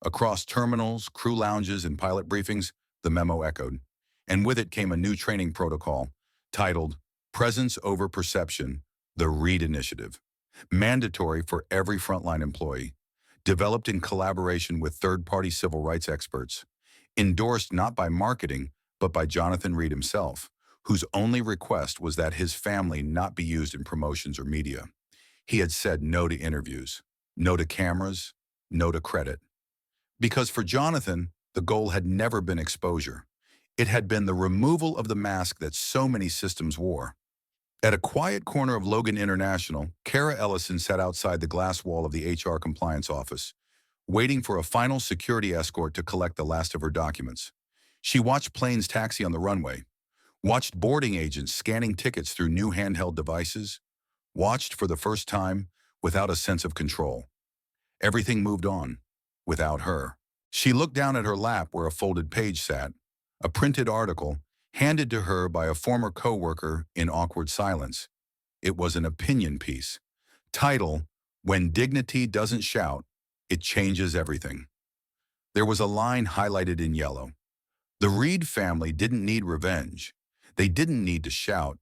Across terminals, crew lounges, and pilot briefings, the memo echoed, and with it came a new training protocol titled Presence Over Perception, the Reid Initiative, mandatory for every frontline employee, developed in collaboration with third-party civil rights experts, endorsed not by marketing, but by Jonathan Reid himself, whose only request was that his family not be used in promotions or media. He had said no to interviews, no to cameras, no to credit. Because for Jonathan, the goal had never been exposure. It had been the removal of the mask that so many systems wore. At a quiet corner of Logan International, Kara Ellison sat outside the glass wall of the HR compliance office, waiting for a final security escort to collect the last of her documents. She watched planes taxi on the runway, watched boarding agents scanning tickets through new handheld devices, watched for the first time without a sense of control. Everything moved on, without her. She looked down at her lap where a folded page sat, a printed article handed to her by a former coworker in awkward silence. It was an opinion piece. Title: When Dignity Doesn't Shout, It Changes Everything. There was a line highlighted in yellow. The Reid family didn't need revenge. They didn't need to shout.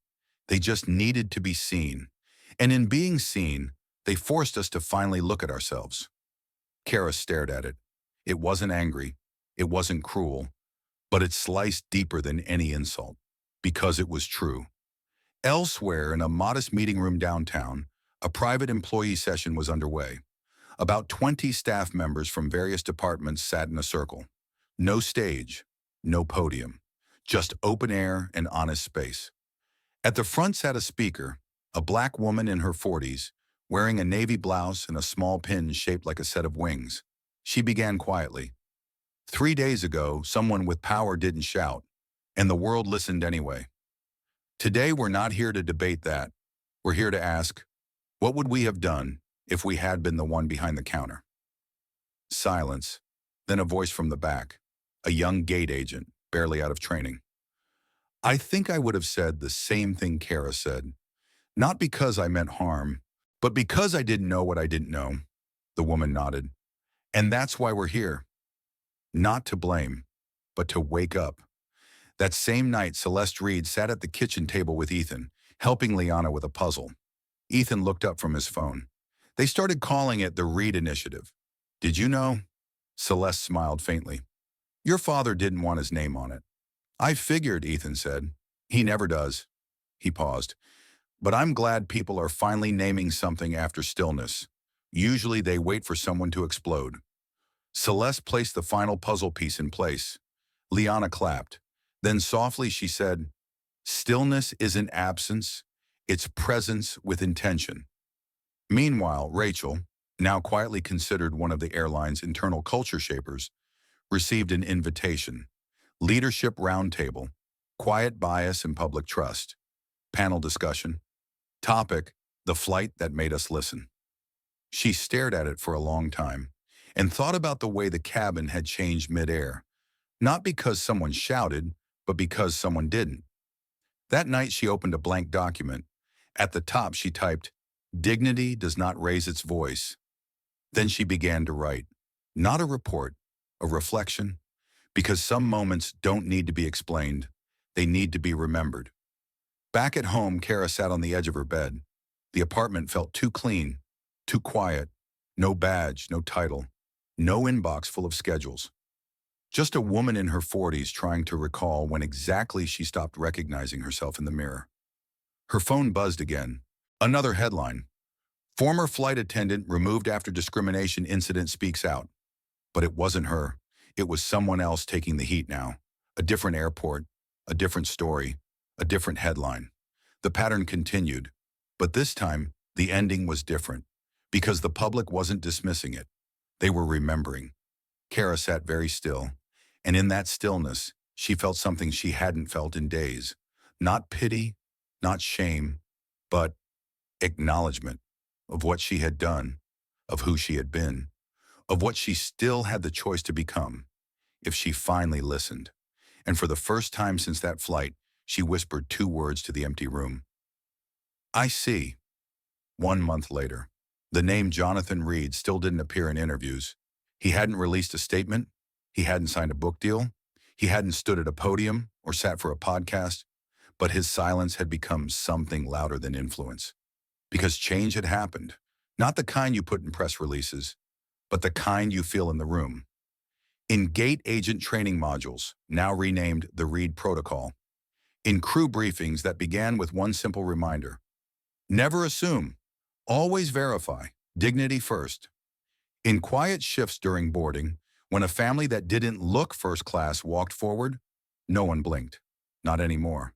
They just needed to be seen. And in being seen, they forced us to finally look at ourselves. Kara stared at it. It wasn't angry. It wasn't cruel. But it sliced deeper than any insult, because it was true. Elsewhere, in a modest meeting room downtown, a private employee session was underway. About 20 staff members from various departments sat in a circle. No stage, no podium, just open air and honest space. At the front sat a speaker, a black woman in her 40s, wearing a navy blouse and a small pin shaped like a set of wings. She began quietly. 3 days ago, someone with power didn't shout, and the world listened anyway. Today, we're not here to debate that. We're here to ask, what would we have done if we had been the one behind the counter? Silence, then a voice from the back, a young gate agent, barely out of training. I think I would have said the same thing Kara said. Not because I meant harm, but because I didn't know what I didn't know. The woman nodded. And that's why we're here. Not to blame, but to wake up. That same night, Celeste Reid sat at the kitchen table with Ethan, helping Liana with a puzzle. Ethan looked up from his phone. They started calling it the Reid Initiative. Did you know? Celeste smiled faintly. Your father didn't want his name on it. I figured, Ethan said. He never does. He paused. But I'm glad people are finally naming something after stillness. Usually they wait for someone to explode. Celeste placed the final puzzle piece in place. Liana clapped. Then softly she said, stillness isn't absence, it's presence with intention. Meanwhile, Rachel, now quietly considered one of the airline's internal culture shapers, received an invitation. Leadership roundtable, quiet bias and public trust. Panel discussion. Topic: the flight that made us listen. She stared at it for a long time and thought about the way the cabin had changed midair, not because someone shouted, but because someone didn't. That night she opened a blank document. At the top she typed, "Dignity does not raise its voice." Then she began to write, not a report, a reflection, because some moments don't need to be explained, they need to be remembered. Back at home, Kara sat on the edge of her bed. The apartment felt too clean, too quiet, no badge, no title, no inbox full of schedules. Just a woman in her 40s trying to recall when exactly she stopped recognizing herself in the mirror. Her phone buzzed again. Another headline. Former flight attendant removed after discrimination incident speaks out. But it wasn't her. It was someone else taking the heat now. A different airport, a different story, a different headline. The pattern continued, but this time, the ending was different, because the public wasn't dismissing it. They were remembering. Kara sat very still, and in that stillness, she felt something she hadn't felt in days. Not pity, not shame, but acknowledgement of what she had done, of who she had been, of what she still had the choice to become, if she finally listened. And for the first time since that flight, she whispered two words to the empty room. I see. 1 month later, the name Jonathan Reid still didn't appear in interviews. He hadn't released a statement. He hadn't signed a book deal. He hadn't stood at a podium or sat for a podcast. But his silence had become something louder than influence. Because change had happened. Not the kind you put in press releases, but the kind you feel in the room. In gate agent training modules, now renamed the Reid Protocol. In crew briefings that began with one simple reminder. Never assume. Always verify. Dignity first. In quiet shifts during boarding, when a family that didn't look first class walked forward, no one blinked. Not anymore.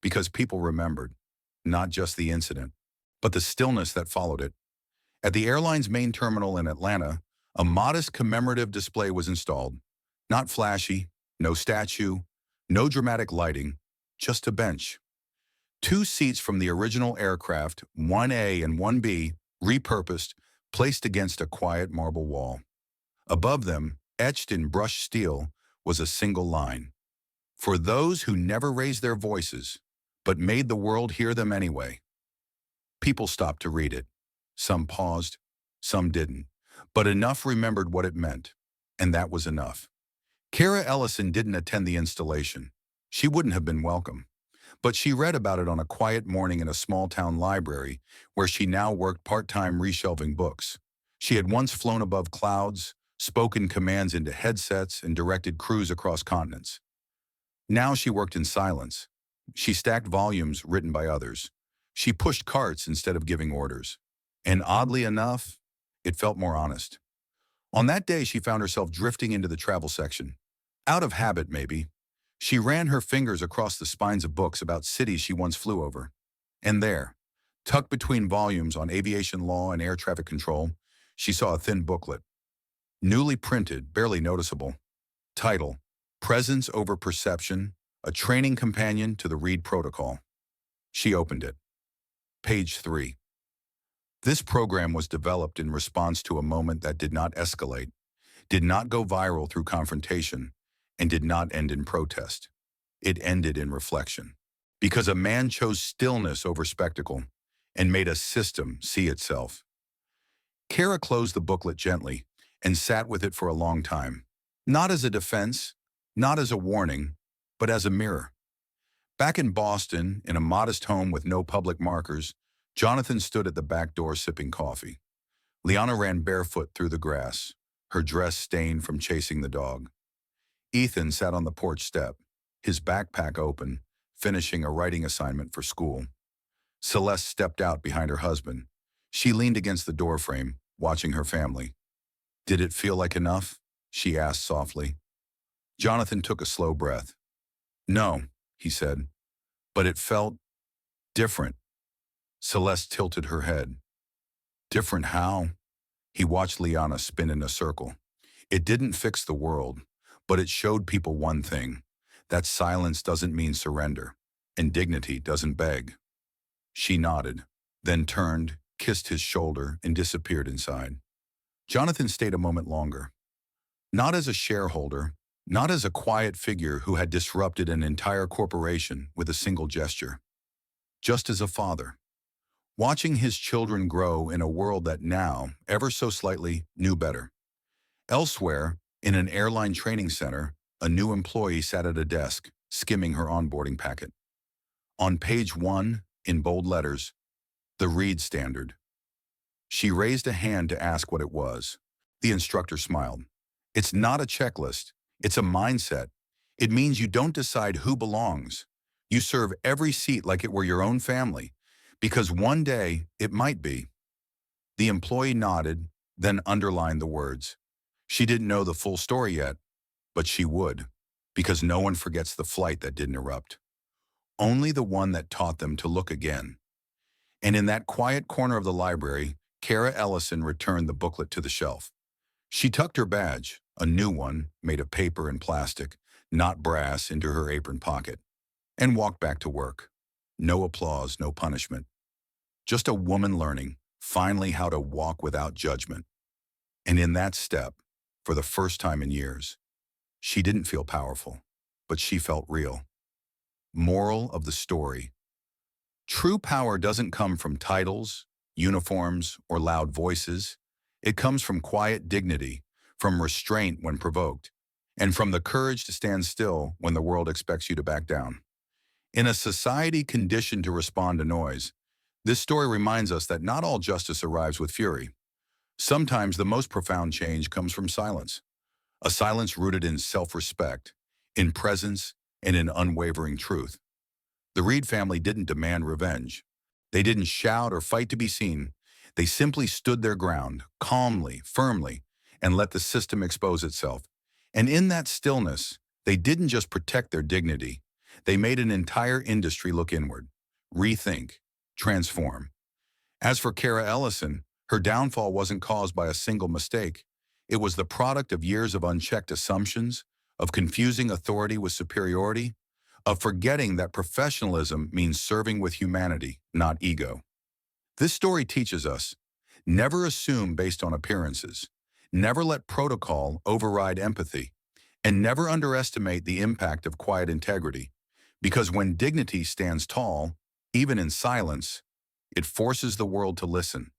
Because people remembered. Not just the incident, but the stillness that followed it. At the airline's main terminal in Atlanta, a modest commemorative display was installed. Not flashy, no statue, no dramatic lighting, just a bench. 2 seats from the original aircraft, 1A and 1B, repurposed, placed against a quiet marble wall. Above them, etched in brushed steel, was a single line. For those who never raised their voices, but made the world hear them anyway. People stopped to read it. Some paused, some didn't. But enough remembered what it meant, and that was enough. Kara Ellison didn't attend the installation. She wouldn't have been welcome. But she read about it on a quiet morning in a small-town library where she now worked part-time reshelving books. She had once flown above clouds, spoken commands into headsets, and directed crews across continents. Now she worked in silence. She stacked volumes written by others. She pushed carts instead of giving orders. And oddly enough, it felt more honest. On that day, she found herself drifting into the travel section. Out of habit, maybe. She ran her fingers across the spines of books about cities she once flew over. And there, tucked between volumes on aviation law and air traffic control, she saw a thin booklet. Newly printed, barely noticeable. Title, Presence Over Perception, a Training Companion to the Reid Protocol. She opened it. Page 3. This program was developed in response to a moment that did not escalate, did not go viral through confrontation, and did not end in protest. It ended in reflection. Because a man chose stillness over spectacle and made a system see itself. Kara closed the booklet gently and sat with it for a long time. Not as a defense, not as a warning, but as a mirror. Back in Boston, in a modest home with no public markers, Jonathan stood at the back door sipping coffee. Liana ran barefoot through the grass, her dress stained from chasing the dog. Ethan sat on the porch step, his backpack open, finishing a writing assignment for school. Celeste stepped out behind her husband. She leaned against the doorframe, watching her family. Did it feel like enough? She asked softly. Jonathan took a slow breath. No, he said, but it felt different. Celeste tilted her head. Different how? He watched Liana spin in a circle. It didn't fix the world, but it showed people one thing, that silence doesn't mean surrender, and dignity doesn't beg. She nodded, then turned, kissed his shoulder, and disappeared inside. Jonathan stayed a moment longer. Not as a shareholder, not as a quiet figure who had disrupted an entire corporation with a single gesture. Just as a father. Watching his children grow in a world that now, ever so slightly, knew better. Elsewhere, in an airline training center, a new employee sat at a desk, skimming her onboarding packet. On page 1, in bold letters, the Reid Standard. She raised a hand to ask what it was. The instructor smiled. It's not a checklist. It's a mindset. It means you don't decide who belongs. You serve every seat like it were your own family, because one day it might be. The employee nodded, then underlined the words. She didn't know the full story yet, but she would, because no one forgets the flight that didn't erupt. only the one that taught them to look again. And in that quiet corner of the library, Kara Ellison returned the booklet to the shelf. She tucked her badge, a new one made of paper and plastic, not brass, into her apron pocket, and walked back to work. No applause, no punishment. Just a woman learning, finally, how to walk without judgment. And in that step, for the first time in years, she didn't feel powerful, but she felt real. Moral of the story: true power doesn't come from titles, uniforms, or loud voices. It comes from quiet dignity, from restraint when provoked, and from the courage to stand still when the world expects you to back down. In a society conditioned to respond to noise, this story reminds us that not all justice arrives with fury. Sometimes the most profound change comes from silence, a silence rooted in self-respect, in presence, and in unwavering truth. The Reid family didn't demand revenge. They didn't shout or fight to be seen. They simply stood their ground, calmly, firmly, and let the system expose itself. And in that stillness, they didn't just protect their dignity. They made an entire industry look inward, rethink, transform. As for Kara Ellison, her downfall wasn't caused by a single mistake. It was the product of years of unchecked assumptions, of confusing authority with superiority, of forgetting that professionalism means serving with humanity, not ego. This story teaches us: never assume based on appearances, never let protocol override empathy, and never underestimate the impact of quiet integrity. Because when dignity stands tall, even in silence, it forces the world to listen.